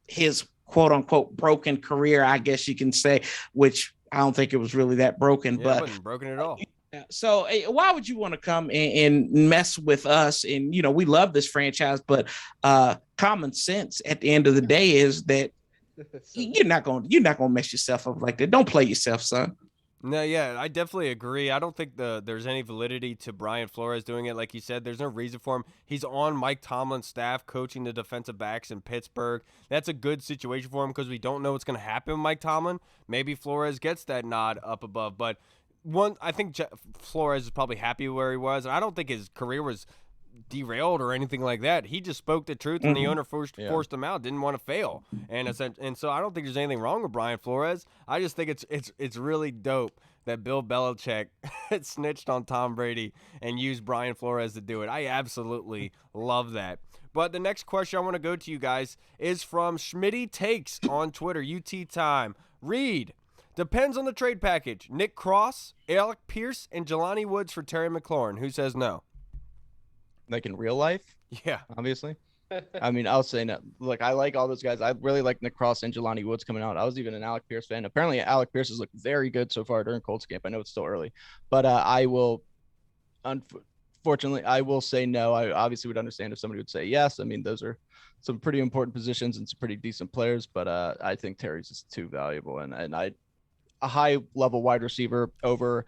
his quote unquote broken career, I guess you can say, which I don't think it was really that broken, but it wasn't broken at all. So why would you want to come and mess with us? And, we love this franchise, but common sense at the end of the day is that you're not going to mess yourself up like that. Don't play yourself, son. No, yeah, I definitely agree. I don't think there's any validity to Brian Flores doing it. Like you said, there's no reason for him. He's on Mike Tomlin's staff coaching the defensive backs in Pittsburgh. That's a good situation for him because we don't know what's going to happen with Mike Tomlin. Maybe Flores gets that nod up above, but I think Flores is probably happy where he was. I don't think his career was derailed or anything like that. He just spoke the truth, and the owner forced him out. Didn't want to fail, and so I don't think there's anything wrong with Brian Flores. I just think it's really dope that Bill Belichick snitched on Tom Brady and used Brian Flores to do it. I absolutely love that. But the next question I want to go to you guys is from Schmitty Takes on Twitter. UT time. Reed. Depends on the trade package. Nick Cross, Alec Pierce, and Jelani Woods for Terry McLaurin. Who says no? Like in real life, Yeah. obviously. I mean, I'll say no. Look, I like all those guys. I really like Nick Cross and Jelani Woods coming out. I was even an Alec Pierce fan. Apparently, Alec Pierce has looked very good so far during Colts camp. I know it's still early, but I will, unfortunately, I will say no. I obviously would understand if somebody would say yes. I mean, those are some pretty important positions and some pretty decent players, but I think Terry's is too valuable, and a high level wide receiver over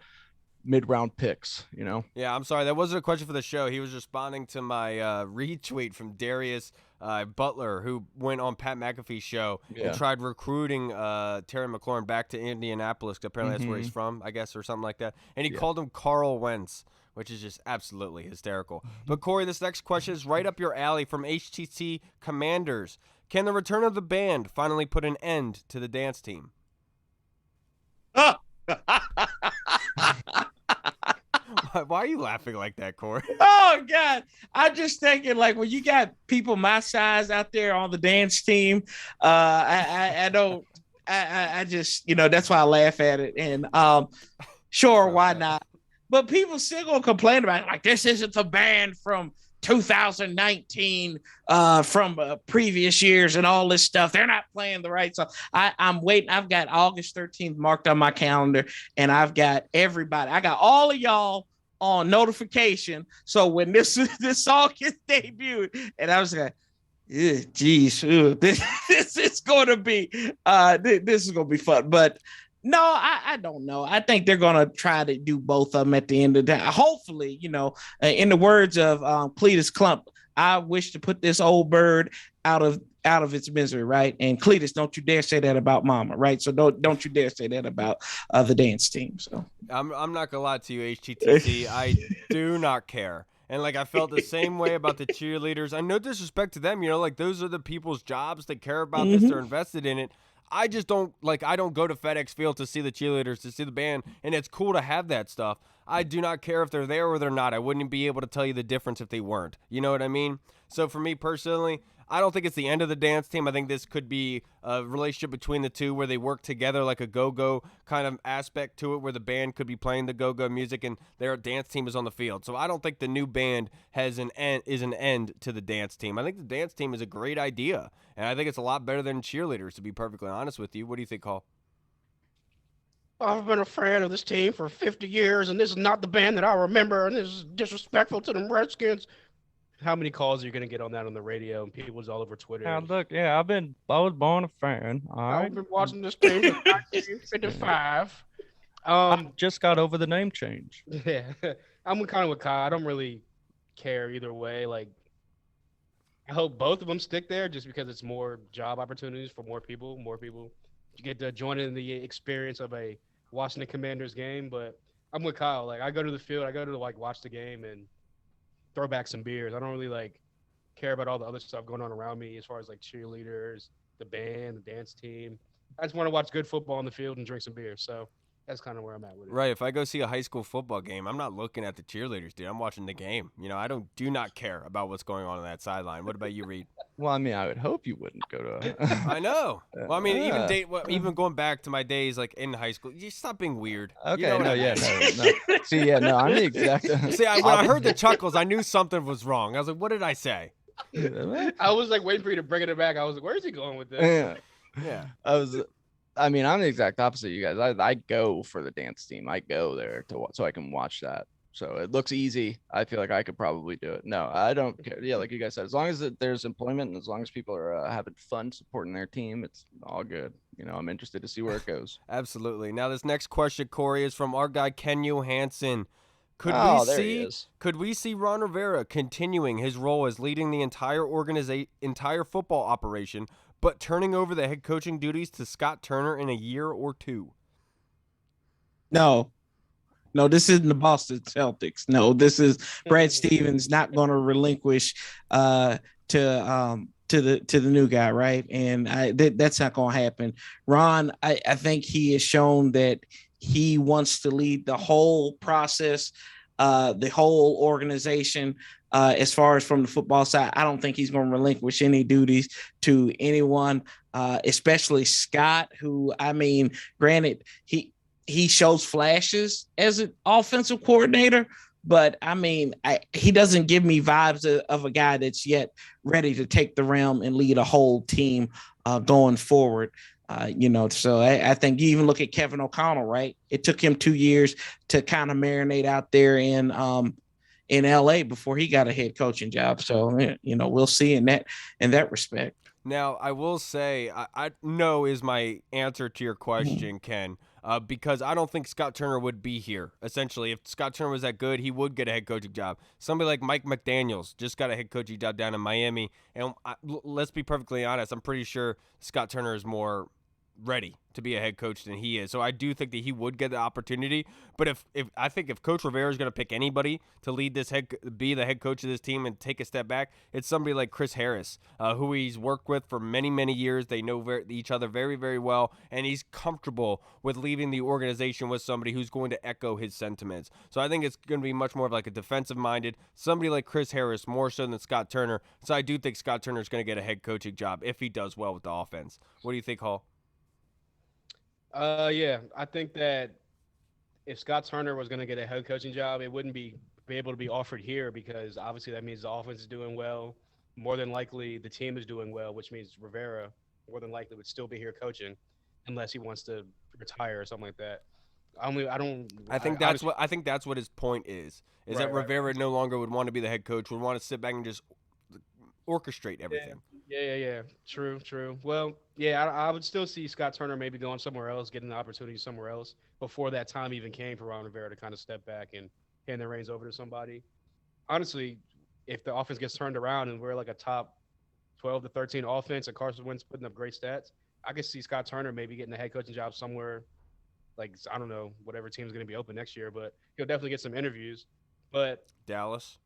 mid-round picks, you know? Yeah, I'm sorry. That wasn't a question for the show. He was responding to my retweet from Darius Butler, who went on Pat McAfee's show and tried recruiting Terry McLaurin back to Indianapolis. Apparently that's where he's from, I guess, or something like that. And he called him Carl Wentz, which is just absolutely hysterical. But, Corey, this next question is right up your alley from HTTC Commanders. Can the return of the band finally put an end to the dance team? Why are you laughing like that, Corey? Oh God, I'm just thinking like when you got people my size out there on the dance team, I just that's why I laugh at it. And sure, why not? But people still gonna complain about it, like this isn't the band from 2019 from previous years and all this stuff. They're not playing the right song. I'm waiting. I've got August 13th marked on my calendar, and I've got everybody. I got all of y'all on notification. So when this song gets debuted, and I was like, geez, this is going to be this is going to be fun. But no, I don't know. I think they're going to try to do both of them at the end of the day. Hopefully, in the words of Cletus Clump, I wish to put this old bird out of its misery, right? And Cletus, don't you dare say that about Mama, right? So don't you dare say that about the dance team. So I'm not gonna lie to you, HTTC. I do not care. And I felt the same way about the cheerleaders. I no disrespect to them, those are the people's jobs. They care about this. They're invested in it. I just don't I don't go to FedEx Field to see the cheerleaders, to see the band, and it's cool to have that stuff. I do not care if they're there or they're not. I wouldn't be able to tell you the difference if they weren't. You know what I mean? So for me personally, I don't think it's the end of the dance team. I think this could be a relationship between the two where they work together, like a go-go kind of aspect to it, where the band could be playing the go-go music and their dance team is on the field. So I don't think the new band is an end to the dance team. I think the dance team is a great idea, and I think it's a lot better than cheerleaders, to be perfectly honest with you. What do you think, Hall? I've been a fan of this team for 50 years, and this is not the band that I remember, and this is disrespectful to the Redskins. How many calls are you going to get on that on the radio and people's all over Twitter? I was born a fan. All right. I've been watching this team since 1955. I just got over the name change. Yeah, I'm kind of with Kyle. I don't really care either way. I hope both of them stick there just because it's more job opportunities for more people. You get to join in the experience of a Washington Commanders game. But I'm with Kyle. I go to the field. I go to watch the game and throw back some beers. I don't really care about all the other stuff going on around me as far as cheerleaders, the band, the dance team. I just want to watch good football on the field and drink some beer. So that's kind of where I'm at with it. Right. If I go see a high school football game, I'm not looking at the cheerleaders, dude. I'm watching the game. I do not care about what's going on that sideline. What about you, Reed? Well, I mean, I would hope you wouldn't go to. I know. Well, I mean, even going back to my days in high school, you stop being weird. Okay. No. See, I'm the exact. See, when I heard the chuckles, I knew something was wrong. I was like, what did I say? I was waiting for you to bring it back. I was like, where's he going with this? Yeah. I'm the exact opposite of you guys. I go for the dance team. I go there so I can watch that. So it looks easy. I feel like I could probably do it. No, I don't care. Yeah, like you guys said, as long as there's employment and as long as people are having fun supporting their team, it's all good. I'm interested to see where it goes. Absolutely. Now, this next question, Corey, is from our guy Ken Johansson. Could we see Ron Rivera continuing his role as leading the entire football operation, but turning over the head coaching duties to Scott Turner in a year or two? No, this isn't the Boston Celtics. No, this is Brad Stevens not going to relinquish to the new guy, right? And that's not going to happen. Ron, I think he has shown that he wants to lead the whole process, the whole organization. As far as from the football side, I don't think he's going to relinquish any duties to anyone, especially Scott, who, I mean, granted, he shows flashes as an offensive coordinator, but I mean, he doesn't give me vibes of a guy that's yet ready to take the realm and lead a whole team going forward. So I think you even look at Kevin O'Connell, right? It took him 2 years to kind of marinate out there in LA before he got a head coaching job. So, we'll see in that respect. Now, I will say, I no is my answer to your question, Ken, because I don't think Scott Turner would be here. Essentially, if Scott Turner was that good, he would get a head coaching job. Somebody like Mike McDaniels just got a head coaching job down in Miami. And let's be perfectly honest, I'm pretty sure Scott Turner is more ready to be a head coach than he is. So I do think that he would get the opportunity. But if I think if Coach Rivera is going to pick anybody to lead this be the head coach of this team and take a step back, it's somebody like Chris Harris, who he's worked with for many, many years. They know each other very, very well, and he's comfortable with leaving the organization with somebody who's going to echo his sentiments. So I think it's going to be much more of like a defensive-minded, somebody like Chris Harris, more so than Scott Turner. So I do think Scott Turner is going to get a head coaching job if he does well with the offense. What do you think, Hall? Yeah, I think that if Scott Turner was going to get a head coaching job, it wouldn't be able to be offered here because obviously that means the offense is doing well. More than likely, the team is doing well, which means Rivera more than likely would still be here coaching, unless he wants to retire or something like that. I think that's what his point is that Rivera no longer would want to be the head coach, would want to sit back and just orchestrate everything. Yeah. True. Well, yeah, I would still see Scott Turner maybe going somewhere else, getting the opportunity somewhere else before that time even came for Ron Rivera to kind of step back and hand the reins over to somebody. Honestly, if the offense gets turned around and we're like a top 12 to 13 offense and Carson Wentz putting up great stats, I could see Scott Turner maybe getting a head coaching job somewhere, like, I don't know, whatever team's going to be open next year, but he'll definitely get some interviews. But Dallas.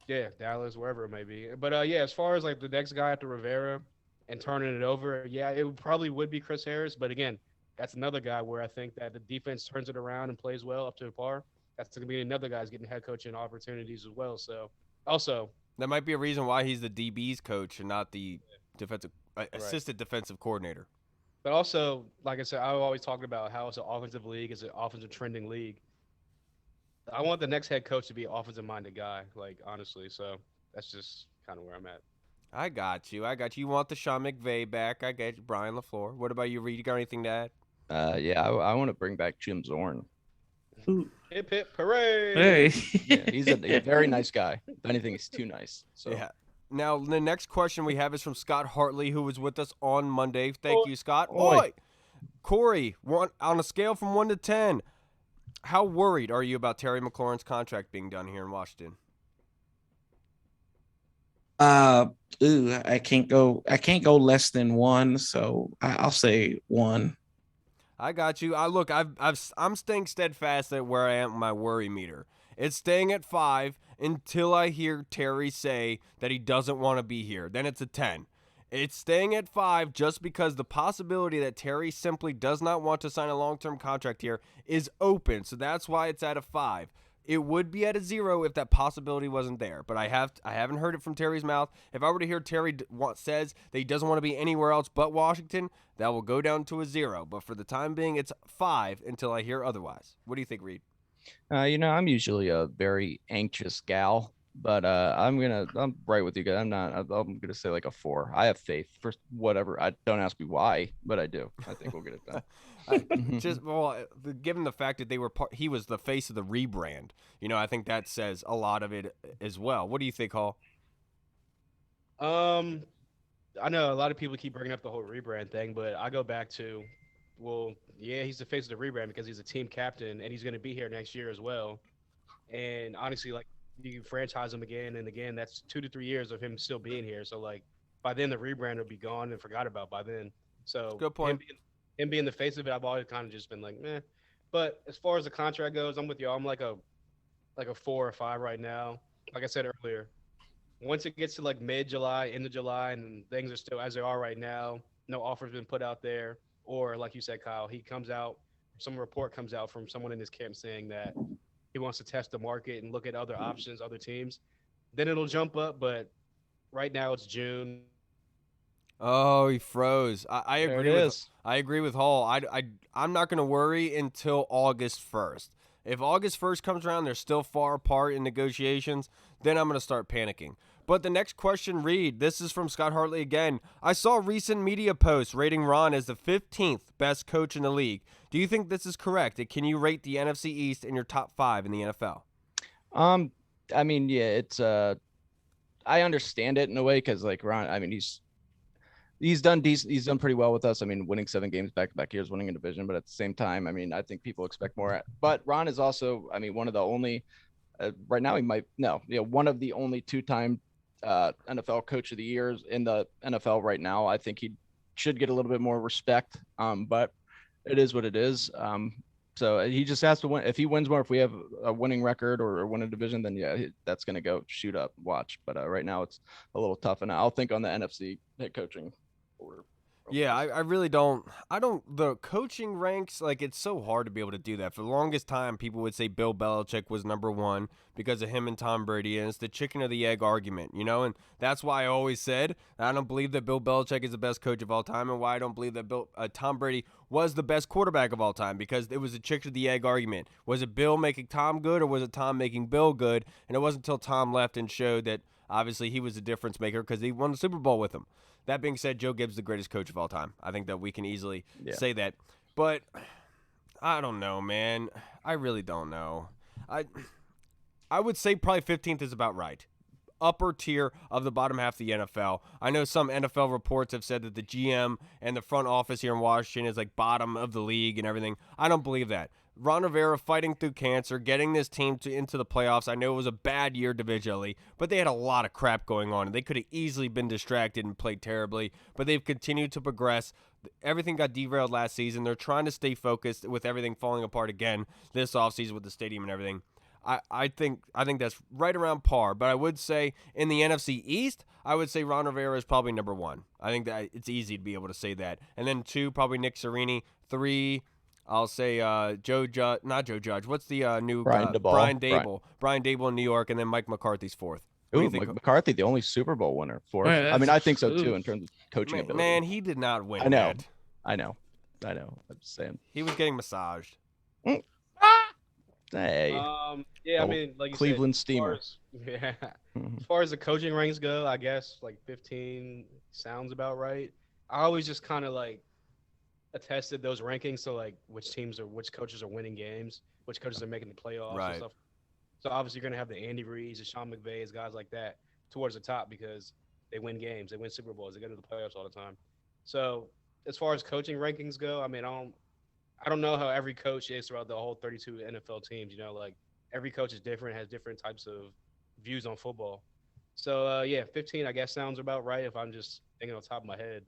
Yeah, Dallas, wherever it may be. But yeah, as far as like the next guy after Rivera and turning it over, yeah, probably would be Chris Harris. But again, that's another guy where I think that the defense turns it around and plays well up to par. That's going to be another guy's getting head coaching opportunities as well. So also, that might be a reason why he's the DB's coach and not the defensive assistant defensive coordinator. But also, like I said, I've always talked about how it's an offensive league, it's an offensive trending league. I want the next head coach to be an offensive-minded guy, like, honestly. So that's just kind of where I'm at. I got you. You want the Sean McVay back. I get you. Brian LaFleur. What about you, Reed? You got anything to add? I want to bring back Jim Zorn. Hip, hip, hooray! Hey. Yeah, he's a very nice guy. If anything, he's too nice. So. Yeah. Now, the next question we have is from Scott Hartley, who was with us on Monday. Thank you, Scott. Oi! Corey, on a scale from 1 to 10, how worried are you about Terry McLaurin's contract being done here in Washington? I can't go less than 1, so I'll say 1. I got you. I'm staying steadfast at where I am with my worry meter. It's staying at 5 until I hear Terry say that he doesn't want to be here. Then it's a 10. It's staying at 5 just because the possibility that Terry simply does not want to sign a long-term contract here is open. So that's why it's at a 5. It would be at a 0 if that possibility wasn't there. But I haven't heard it from Terry's mouth. If I were to hear Terry says that he doesn't want to be anywhere else but Washington, that will go down to a 0. But for the time being, it's 5 until I hear otherwise. What do you think, Reed? I'm usually a very anxious gal. But I'm right with you guys. I'm gonna say like a 4. I have faith for whatever. I don't ask me why, but I do. I think we'll get it done. Given the fact that he was the face of the rebrand. I think that says a lot of it as well. What do you think, Hall? I know a lot of people keep bringing up the whole rebrand thing, but I go back to, well, yeah, he's the face of the rebrand because he's a team captain and he's going to be here next year as well. And honestly, like, you franchise him again and again, that's 2 to 3 years of him still being here. So like by then the rebrand will be gone and forgot about by then. So good point. Him being the face of it, I've always kind of just been like, meh. But as far as the contract goes, I'm with you. I'm like a 4 or 5 right now. Like I said earlier, once it gets to like mid-July, end of July, and things are still as they are right now, no offer's been put out there, or like you said, Kyle, he comes out, some report comes out from someone in his camp saying that he wants to test the market and look at other options, other teams, then it'll jump up. But right now it's June. Oh, he froze. I There agree it with is. I agree with Hall. I'm not going to worry until August 1st. If August 1st comes around, they're still far apart in negotiations, then I'm going to start panicking. But the next question, Reed, this is from Scott Hartley again. I saw recent media posts rating Ron as the 15th best coach in the league. Do you think this is correct? And can you rate the NFC East in your top 5 in the NFL? I mean, yeah, it's I understand it in a way because like Ron, I mean, he's done decent. He's done pretty well with us. I mean, winning 7 games back-to-back years, winning a division. But at the same time, I mean, I think people expect more. But Ron is also, I mean, one of the only right now one of the only 2-time NFL Coach of the Year in the NFL right now. I think he should get a little bit more respect. But it is what it is. So he just has to win. If he wins more, if we have a winning record or win a division, then yeah, that's going to go shoot up. Watch. But right now it's a little tough. And I'll think on the NFC head coaching order. Yeah, I really don't. The coaching ranks, like, it's so hard to be able to do that. For the longest time, people would say Bill Belichick was number 1 because of him and Tom Brady, and it's the chicken or the egg argument, you know? And that's why I always said I don't believe that Bill Belichick is the best coach of all time, and why I don't believe that Tom Brady was the best quarterback of all time, because it was a chicken or the egg argument. Was it Bill making Tom good, or was it Tom making Bill good? And it wasn't until Tom left and showed that obviously he was the difference maker because he won the Super Bowl with him. That being said, Joe Gibbs is the greatest coach of all time. I think that we can easily say that. But I don't know, man. I really don't know. I would say probably 15th is about right. Upper tier of the bottom half of the NFL. I know some NFL reports have said that the GM and the front office here in Washington is like bottom of the league and everything. I don't believe that. Ron Rivera fighting through cancer, getting this team into the playoffs. I know it was a bad year divisionally, but they had a lot of crap going on, and they could have easily been distracted and played terribly, but they've continued to progress. Everything got derailed last season. They're trying to stay focused with everything falling apart again this offseason with the stadium and everything. I think that's right around par, but I would say in the NFC East, I would say Ron Rivera is probably number 1. I think that it's easy to be able to say that. And then 2, probably Nick Sirianni. 3, I'll say not Joe Judge. What's the new Brian guy? Brian Dable. Brian Dable in New York, and then Mike McCarthy's 4th. Ooh, McCarthy, the only Super Bowl winner for us. I mean, I think so too in terms of coaching ability. Man, he did not win. I know. That. I know. I'm just saying. He was getting massaged. Hey. Yeah, I mean, like you Cleveland said, Steamer. As far as the coaching ranks go, I guess like 15 sounds about right. I always just kind of like attested those rankings, so like which coaches are winning games, which coaches are making the playoffs and stuff. So obviously you're gonna have the Andy Reid's, the Sean McVays, guys like that towards the top because they win games, they win Super Bowls, they get into the playoffs all the time. So as far as coaching rankings go, I mean, I don't know how every coach is throughout the whole 32 NFL teams. You know, like every coach is different, has different types of views on football. So yeah, 15 I guess sounds about right if I'm just thinking on top of my head.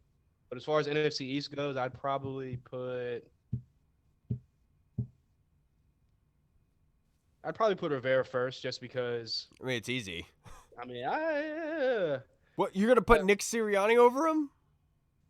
But as far as NFC East goes, I'd probably put Rivera first, just because. I mean, it's easy. I mean, What, you're gonna put Nick Sirianni over him?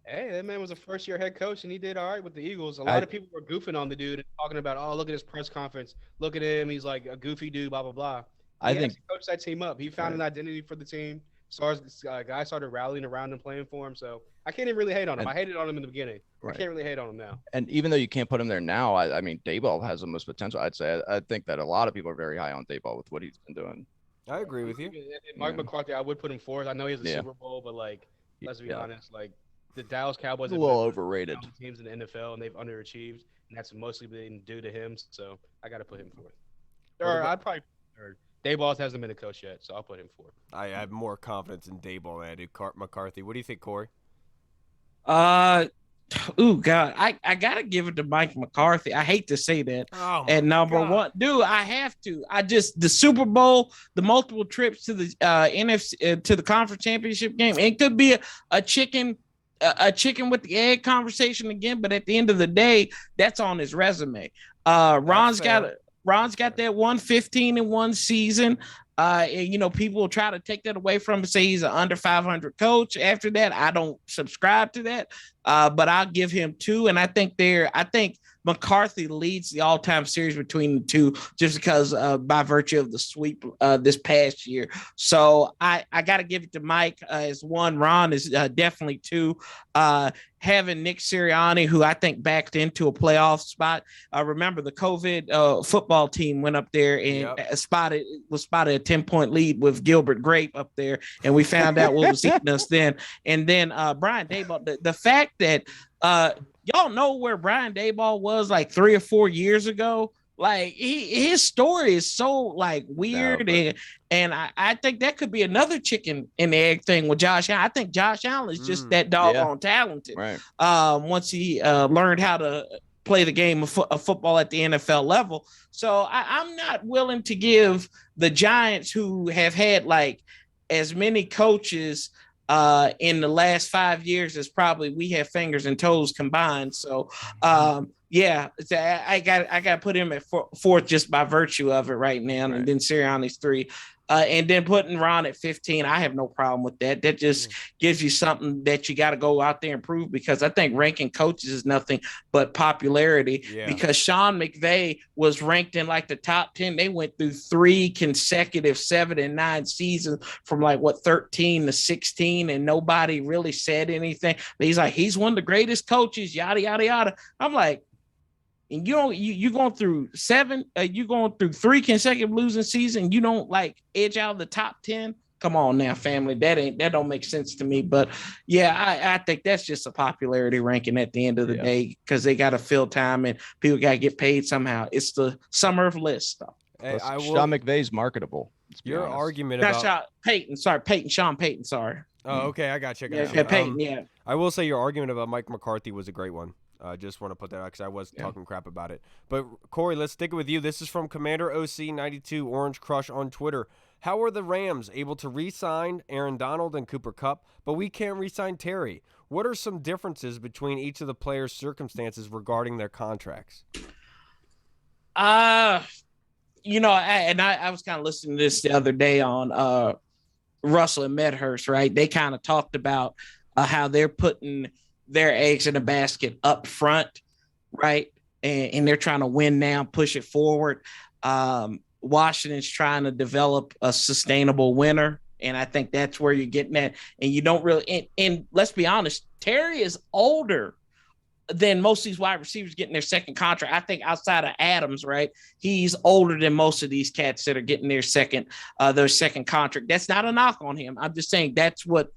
Hey, that man was a first-year head coach, and he did all right with the Eagles. A lot of people were goofing on the dude and talking about, oh, look at his press conference. Look at him. He's like a goofy dude, blah, blah, blah. I think he coached that team up. He found an identity for the team. Stars, guys started rallying around and playing for him. So I can't even really hate on him. I hated on him in the beginning. I can't really hate on him now. And even though you can't put him there now, I mean, Daboll has the most potential. I'd say. I think that a lot of people are very high on Daboll with what he's been doing. I agree with you. Mike McCarthy, I would put him fourth. I know he has a Super Bowl, but like, let's be honest, like the Dallas Cowboys are a little overrated teams in the NFL, and they've underachieved, and that's mostly been due to him. So I got to put him fourth. Or I'd probably third. Daboll hasn't been a coach yet, so I'll put him fourth. I have more confidence in Daboll than I do McCarthy. What do you think, Corey? Oh God, I gotta give it to Mike McCarthy. I hate to say that. At number one, dude, I have to. The Super Bowl, the multiple trips to the NFC to the conference championship game. It could be a chicken with the egg conversation again, but at the end of the day, that's on his resume. Ron's got that 115-1 season. And, people will try to take that away from him and say he's an under 500 coach. After that, I don't subscribe to that. But I'll give him 2. And I think McCarthy leads the all-time series between the two just because by virtue of the sweep this past year. So I got to give it to Mike as one. Ron is definitely two. Having Nick Sirianni, who I think backed into a playoff spot. Remember the COVID football team went up there and spotted a 10-point lead with Gilbert Grape up there, and we found out what was eating us then. And then Brian Daboll, the fact that y'all know where Brian Daboll was like 3 or 4 years ago. Like his story is so like weird, and I think that could be another chicken and egg thing with Josh Allen. I think Josh Allen is just that doggone talented. Right. Once he learned how to play the game of football at the NFL level. So I'm not willing to give the Giants, who have had like as many coaches in the last 5 years as probably we have fingers and toes combined. So yeah, I got to put him at fourth just by virtue of it right now, and then Sirianni's 3. And then putting Ron at 15, I have no problem with that. That just gives you something that you got to go out there and prove, because I think ranking coaches is nothing but popularity. Because Sean McVay was ranked in like the top 10. They went through 3 consecutive 7 and 9 seasons from like 13 to 16, and nobody really said anything. But he's like, he's one of the greatest coaches, yada, yada, yada. I'm like, and you going through 7, you going through 3 consecutive losing seasons. You don't like edge out of the top 10. Come on now, family. That don't make sense to me. But yeah, I think that's just a popularity ranking at the end of the day, because they got to fill time and people got to get paid somehow. It's the summer of list stuff. Hey, Sean McVay's marketable. Your argument about Sean Payton. Sorry. Oh, okay. I got you. Payton. I will say your argument about Mike McCarthy was a great one. Just want to put that out because I was talking crap about it. But Corey, let's stick it with you. This is from Commander OC92 Orange Crush on Twitter. How are the Rams able to re-sign Aaron Donald and Cooper Kupp, but we can't re-sign Terry? What are some differences between each of the players' circumstances regarding their contracts? I was kind of listening to this the other day on Russell and Medhurst, right? They kind of talked about how they're putting their eggs in a basket up front, right? And they're trying to win now, push it forward. Washington's trying to develop a sustainable winner, and I think that's where you're getting at. And you don't really and let's be honest, Terry is older than most of these wide receivers getting their second contract. I think outside of Adams, right, he's older than most of these cats that are getting their second contract. That's not a knock on him. I'm just saying that's what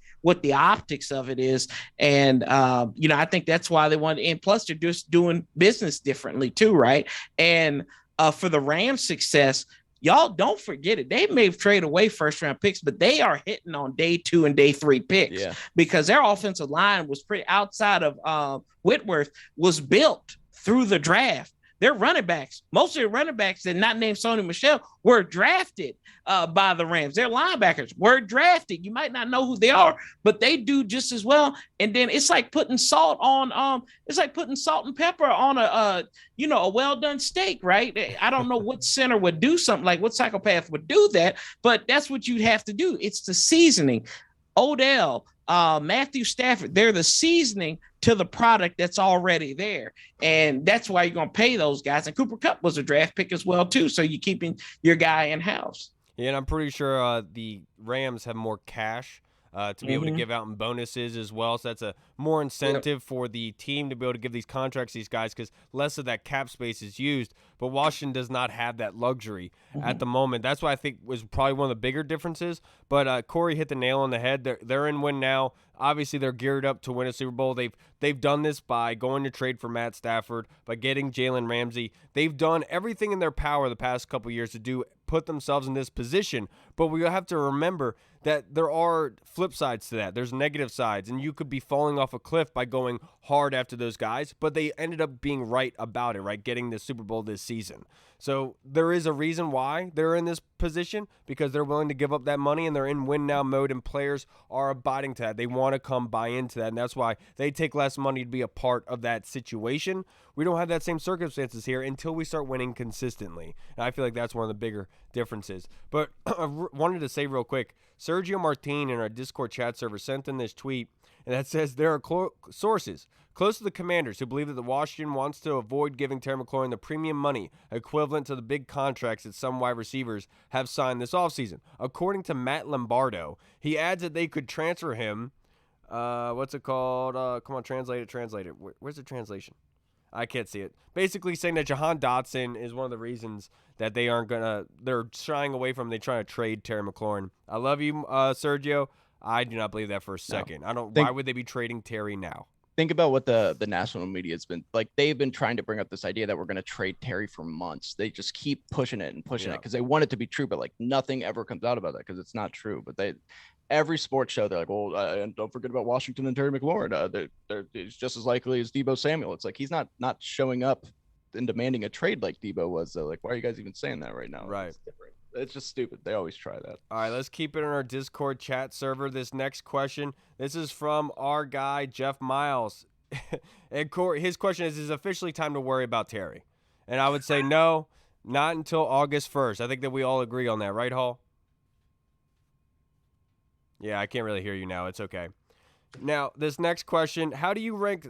the optics of it is. And, I think that's why they want, and plus they're just doing business differently too. Right. And for the Rams' success, y'all don't forget it. They may have traded away first round picks, but they are hitting on day 2 and day 3 picks because their offensive line was pretty outside of Whitworth was built through the draft. Their running backs, most of their running backs that not named Sony Michel were drafted by the Rams. Their linebackers were drafted. You might not know who they are, but they do just as well. And then it's like putting salt on, it's like putting salt and pepper on a well done steak, right? I don't know what center would do something like what psychopath would do that, but that's what you'd have to do. It's the seasoning. Odell, Matthew Stafford, they're the seasoning to the product that's already there. And that's why you're going to pay those guys. And Cooper Kupp was a draft pick as well, too. So you're keeping your guy in-house. Yeah, and I'm pretty sure the Rams have more cash to be able to give out in bonuses as well. So that's a more incentive for the team to be able to give these contracts to these guys because less of that cap space is used. But Washington does not have that luxury at the moment. That's what I think was probably one of the bigger differences. But Corey hit the nail on the head. They're in win now. Obviously, they're geared up to win a Super Bowl. They've done this by going to trade for Matt Stafford, by getting Jalen Ramsey. They've done everything in their power the past couple of years to put themselves in this position. But we have to remember that there are flip sides to that. There's negative sides, and you could be falling off a cliff by going hard after those guys. But they ended up being right about it, right? Getting the Super Bowl this season. So there is a reason why they're in this position, because they're willing to give up that money and they're in win now mode, and players are abiding to that. They want to come buy into that, and that's why they take less money to be a part of that situation. We don't have that same circumstances here until we start winning consistently. And I feel like that's one of the bigger differences. But I wanted to say real quick, Sergio Martin in our Discord chat server sent in this tweet, and that says there are sources close to the Commanders who believe that the Washington wants to avoid giving Terry McLaurin the premium money equivalent to the big contracts that some wide receivers have signed this offseason. According to Matt Lombardo, he adds that they could transfer him. What's it called? Come on, translate it. Where's the translation? I can't see it. Basically saying that Jahan Dotson is one of the reasons that they're shying away from, they trying to trade Terry McLaurin. I love you, Sergio. I do not believe that for a second. Why would they be trading Terry now? Think about what the national media has been like. They've been trying to bring up this idea that we're going to trade Terry for months. They just keep pushing it because they want it to be true, but like nothing ever comes out about that because it's not true. But every sports show, they're like, well, and don't forget about Washington and Terry McLaurin. It's just as likely as Deebo Samuel. It's like he's not showing up and demanding a trade like Deebo was. So like, why are you guys even saying that right now? Right. It's just stupid. They always try that. All right, let's keep it in our Discord chat server. This next question, this is from our guy, Jeff Miles. And Corey, his question is it officially time to worry about Terry? And I would say no, not until August 1st. I think that we all agree on that, right, Hall? Yeah, I can't really hear you now. It's okay. Now, this next question, how do you rank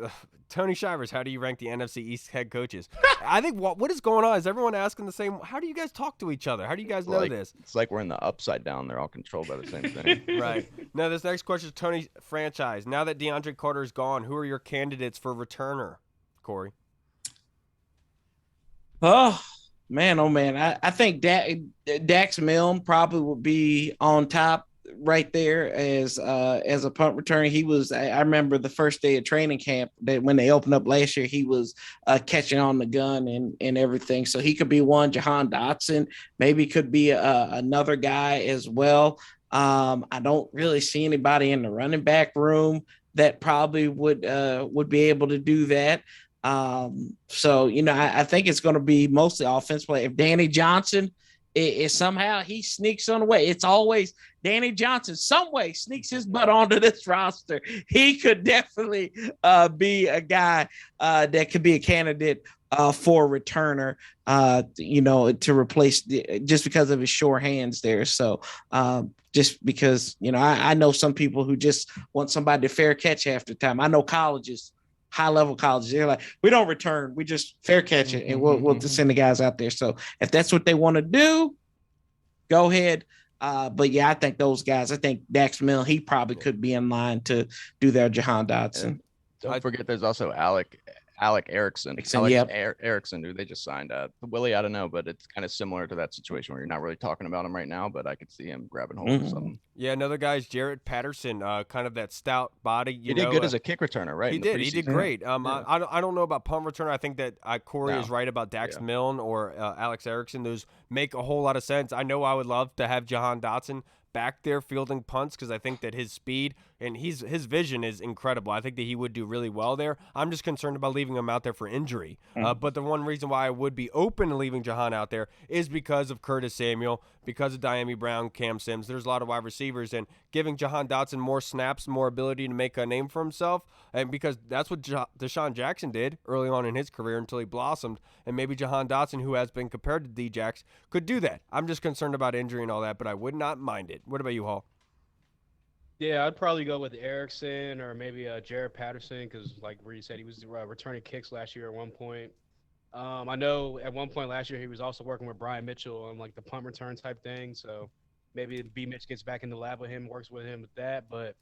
Tony Shivers, how do you rank the NFC East head coaches? I think what is going on is everyone asking the same, how do you guys talk to each other? How do you guys know this? It's like we're in the upside down. They're all controlled by the same thing. Right. Now, this next question is Tony franchise. Now that DeAndre Carter is gone, who are your candidates for returner, Corey? Oh, man. I think Dax Milne probably would be on top right there as a punt return. He was, I remember the first day of training camp that when they opened up last year, he was catching on the gun and everything. So he could be one. Jahan Dotson maybe could be another guy as well. I don't really see anybody in the running back room that probably would be able to do that. So, I think it's going to be mostly offense play. If Danny Johnson is somehow he sneaks on the way, it's always Danny Johnson some way sneaks his butt onto this roster. He could definitely be a guy that could be a candidate for a returner, to replace just because of his sure hands there. So just because, I know some people who just want somebody to fair catch half the time. I know colleges, high-level colleges, they're like, we don't return, we just fair catch it, and we'll just send the guys out there. So if that's what they want to do, go ahead. But yeah, I think those guys, I think Dax Milne, he probably could be in line to do their Jahan Dotson. And don't forget, there's also Alec Erickson. Erickson, who they just signed. Willie, I don't know, but it's kind of similar to that situation where you're not really talking about him right now, but I could see him grabbing hold of something. Yeah, another guy's Jarrett Patterson, kind of that stout body. He did good as a kick returner, right? He did great. I don't know about punt returner. I think that Corey is right about Dax Milne or Alex Erickson. Those make a whole lot of sense. I know I would love to have Jahan Dotson back there fielding punts because I think that his speed and his vision is incredible. I think that he would do really well there. I'm just concerned about leaving him out there for injury. But the one reason why I would be open to leaving Jahan out there is because of Curtis Samuel, because of Diami Brown, Cam Sims. There's a lot of wide receivers, and giving Jahan Dotson more snaps, more ability to make a name for himself, and because that's what Deshaun Jackson did early on in his career until he blossomed, and maybe Jahan Dotson, who has been compared to D-Jax, could do that. I'm just concerned about injury and all that, but I would not mind it. What about you, Hall? Yeah, I'd probably go with Erickson or maybe Jarrett Patterson because, like where you said, he was returning kicks last year at one point. I know at one point last year he was also working with Brian Mitchell on like the punt return type thing. So maybe B. Mitch gets back in the lab with him, works with him with that. But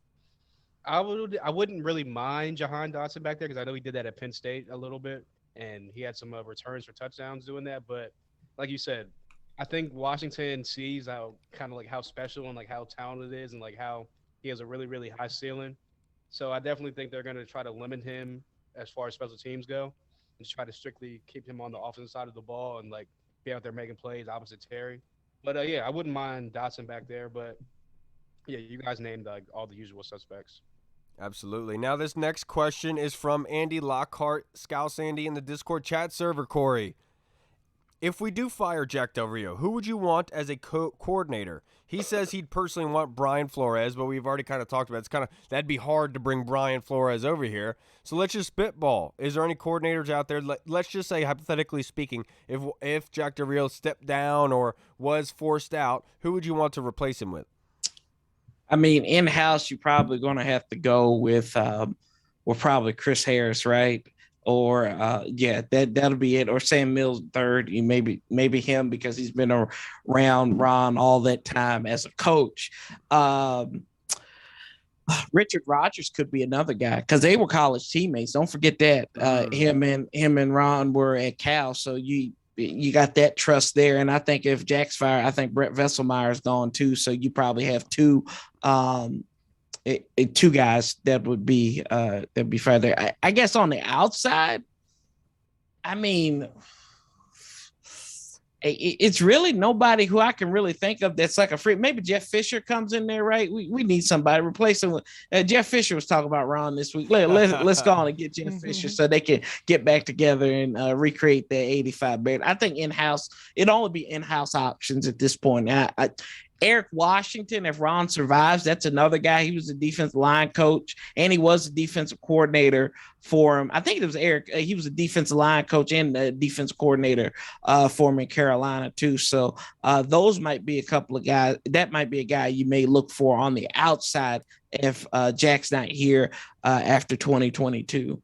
I wouldn't really mind Jahan Dotson back there because I know he did that at Penn State a little bit, and he had some returns for touchdowns doing that. But like you said, I think Washington sees how special and like how talented it is and like how he has a really, really high ceiling. So I definitely think they're going to try to limit him as far as special teams go and just try to strictly keep him on the offensive side of the ball and like be out there making plays opposite Terry. But yeah, I wouldn't mind Dotson back there. But yeah, you guys named like all the usual suspects. Absolutely. Now this next question is from Andy Lockhart, Scouse Andy in the Discord chat server, Corey. If we do fire Jack Del Rio, who would you want as a coordinator? He says he'd personally want Brian Flores, but we've already kind of talked about it. That'd be hard to bring Brian Flores over here. So let's just spitball. Is there any coordinators out there? Let's just say, hypothetically speaking, if Jack Del Rio stepped down or was forced out, who would you want to replace him with? I mean, in-house, you're probably going to have to go with probably Chris Harris, right? Or that'll be it. Or Sam Mills third. You maybe him because he's been around Ron all that time as a coach. Richard Rodgers could be another guy because they were college teammates. Don't forget that. Him and Ron were at Cal, so you got that trust there. And I think if Jack's fired, I think Brett Vesselmeyer's gone too. So you probably have two guys that would be fired there. I guess on the outside, I mean, it's really nobody who I can really think of that's like a free. Maybe Jeff Fisher comes in there, right? We need somebody to replace him. Jeff Fisher was talking about Ron this week. Let's go on and get Jeff Fisher so they can get back together and recreate the 85 Bears. I think in-house, it'd only be in-house options at this point. Eric Washington, if Ron survives, that's another guy. He was a defensive line coach, and he was a defensive coordinator for him. I think it was Eric. He was a defensive line coach and a defensive coordinator for him in Carolina, too. So those might be a couple of guys. That might be a guy you may look for on the outside if Jack's not here after 2022.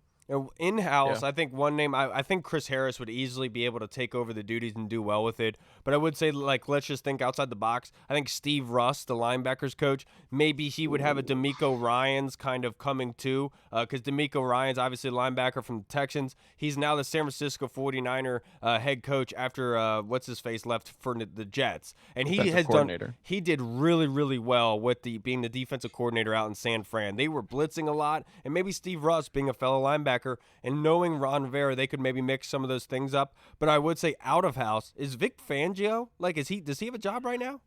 In-house, I think one name, I think Chris Harris would easily be able to take over the duties and do well with it. But I would say, like, let's just think outside the box. I think Steve Russ, the linebackers coach, maybe he would have a D'Amico Ryans kind of coming too, because D'Amico Ryans, obviously a linebacker from the Texans. He's now the San Francisco 49er head coach after what's-his-face left for the Jets. And he did really, really well with being the defensive coordinator out in San Fran. They were blitzing a lot, and maybe Steve Russ, being a fellow linebacker, and knowing Ron Rivera, they could maybe mix some of those things up. But I would say out of house is Vic Fangio. Like, does he have a job right now?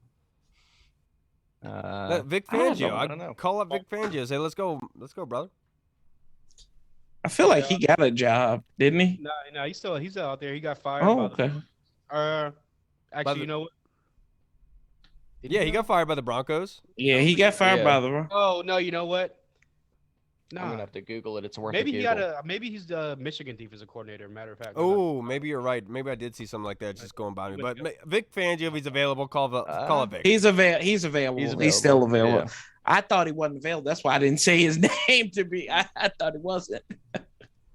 Vic Fangio. I don't know. Call up Vic Fangio. Say, let's go, brother. I feel like he got a job, didn't he? No, he's out there. He got fired. Oh, okay. Actually, you know what? He got fired by the Broncos. Yeah, he got fired by the. Oh no, you know what? No, I'm gonna have to Google it. It's worth maybe a maybe he's the Michigan defensive coordinator. Matter of fact. Oh, maybe you're right. Maybe I did see something like that just going by me. But Vic Fangio, if he's available, call it Vic. He's available. He's still available. Yeah. I thought he wasn't available. That's why I didn't say his name to be. I thought he wasn't.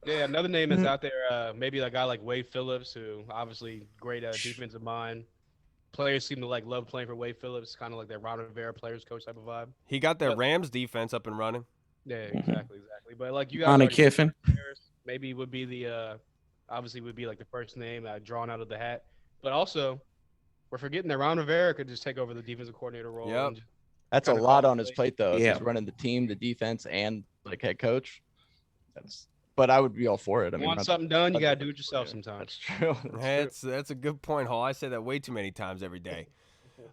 Yeah, another name that's out there. Maybe a guy like Wade Phillips, who obviously great defensive mind. Players seem to love playing for Wade Phillips, kind of like that Ron Rivera players coach type of vibe. He got that Rams defense up and running. Yeah, exactly. But like you guys, Monty Kiffin, maybe would be the obviously would be like the first name drawn out of the hat. But also, we're forgetting that Ron Rivera could just take over the defensive coordinator role. Yep. That's a lot on his plate, though. Yeah. He's running the team, the defense, and head coach. But I would be all for it. I mean, want something done, you gotta do it yourself sometimes. That's true. That's a good point, Hall. I say that way too many times every day.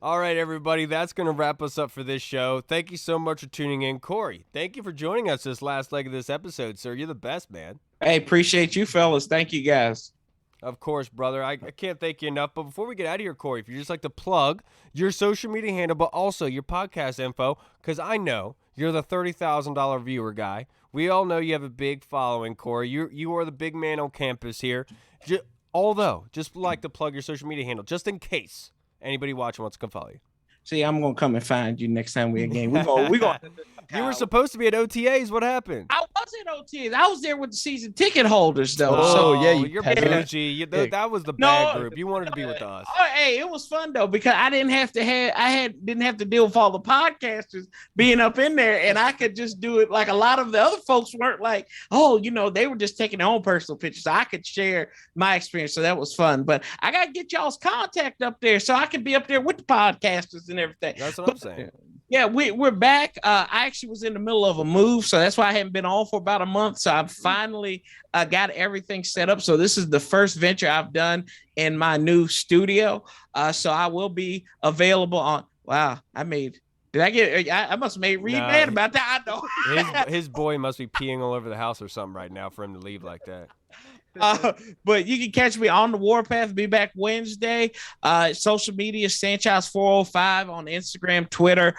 All right, everybody, that's going to wrap us up for this show. Thank you so much for tuning in. Corey, thank you for joining us this last leg of this episode, sir. You're the best, man. Hey, appreciate you, fellas. Thank you, guys. Of course, brother. I can't thank you enough. But before we get out of here, Corey, if you'd just like to plug your social media handle, but also your podcast info, because I know you're the $30,000 viewer guy. We all know you have a big following, Corey. You are the big man on campus here. Just like to plug your social media handle, just in case anybody watching wants to come follow you. See, I'm gonna come and find you next time we game. We going. You were supposed to be at OTAs. What happened? I was at OTAs. I was there with the season ticket holders, though. You're bougie. That was the bad group. You wanted to be with us. Oh, hey, it was fun though because I didn't have to deal with all the podcasters being up in there, and I could just do it like a lot of the other folks weren't like. They were just taking their own personal pictures. So I could share my experience, so that was fun. But I gotta get y'all's contact up there so I can be up there with the podcasters and everything. That's what I'm saying. Yeah, we're back. I actually was in the middle of a move, so that's why I haven't been on for about a month. So I've finally got everything set up. So this is the first venture I've done in my new studio. So I will be available on. Wow, I must have made Reed mad about that. I know. His boy must be peeing all over the house or something right now for him to leave like that. But you can catch me on the Warpath. Be back Wednesday. Social media, Sanchez 405 on Instagram, Twitter.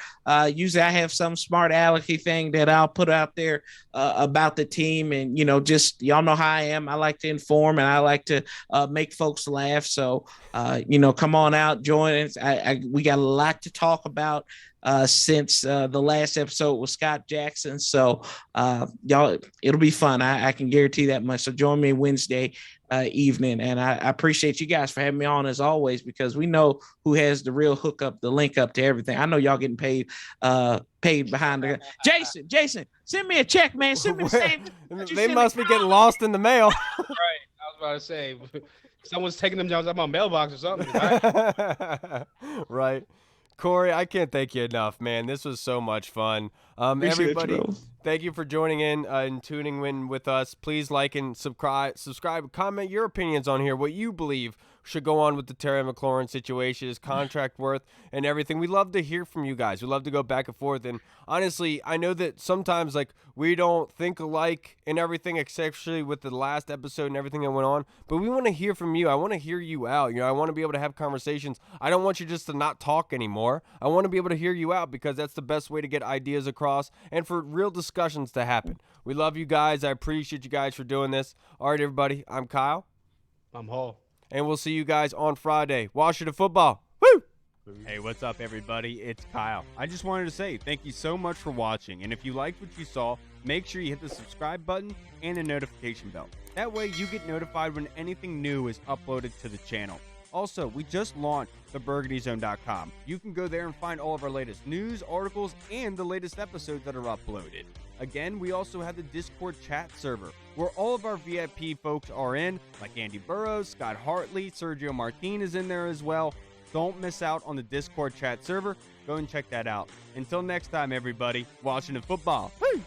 Usually I have some smart alecky thing that I'll put out there about the team, and just y'all know how I am. I like to inform and I like to make folks laugh. So come on out, join us. We got a lot to talk about since the last episode with Scott Jackson. So y'all, it'll be fun. I can guarantee that much. So join me Wednesday evening. And I appreciate you guys for having me on as always, because we know who has the real hookup, the link up to everything. I know y'all getting paid behind the Jason, send me a check, man. Send me the same. They must be getting lost in the mail. Right. I was about to say, someone's taking them down to my mailbox or something. Right? Right. Corey, I can't thank you enough, man. This was so much fun. Everybody, thank you for joining in and tuning in with us. Please like and subscribe, comment your opinions on here, what you believe should go on with the Terry Mclaurin situation, his contract worth, and everything. We love to hear from you guys. We love to go back and forth. And honestly, I know that sometimes we don't think alike and everything, especially with the last episode and everything that went on. But we want to hear from you. I want to hear you out. I want to be able to have conversations. I don't want you just to not talk anymore. I want to be able to hear you out, because that's the best way to get ideas across and for real discussions to happen. We love you guys. I appreciate you guys for doing this. All right, everybody. I'm Kyle. I'm Hall. And we'll see you guys on Friday. Washington football. Woo! Hey, what's up, everybody? It's Kyle. I just wanted to say thank you so much for watching. And if you liked what you saw, make sure you hit the subscribe button and the notification bell. That way you get notified when anything new is uploaded to the channel. Also, we just launched theburgundyzone.com. You can go there and find all of our latest news, articles, and the latest episodes that are uploaded. Again, we also have the Discord chat server, where all of our VIP folks are in, like Andy Burrows, Scott Hartley, Sergio Martin is in there as well. Don't miss out on the Discord chat server. Go and check that out. Until next time, everybody, Washington football. Woo!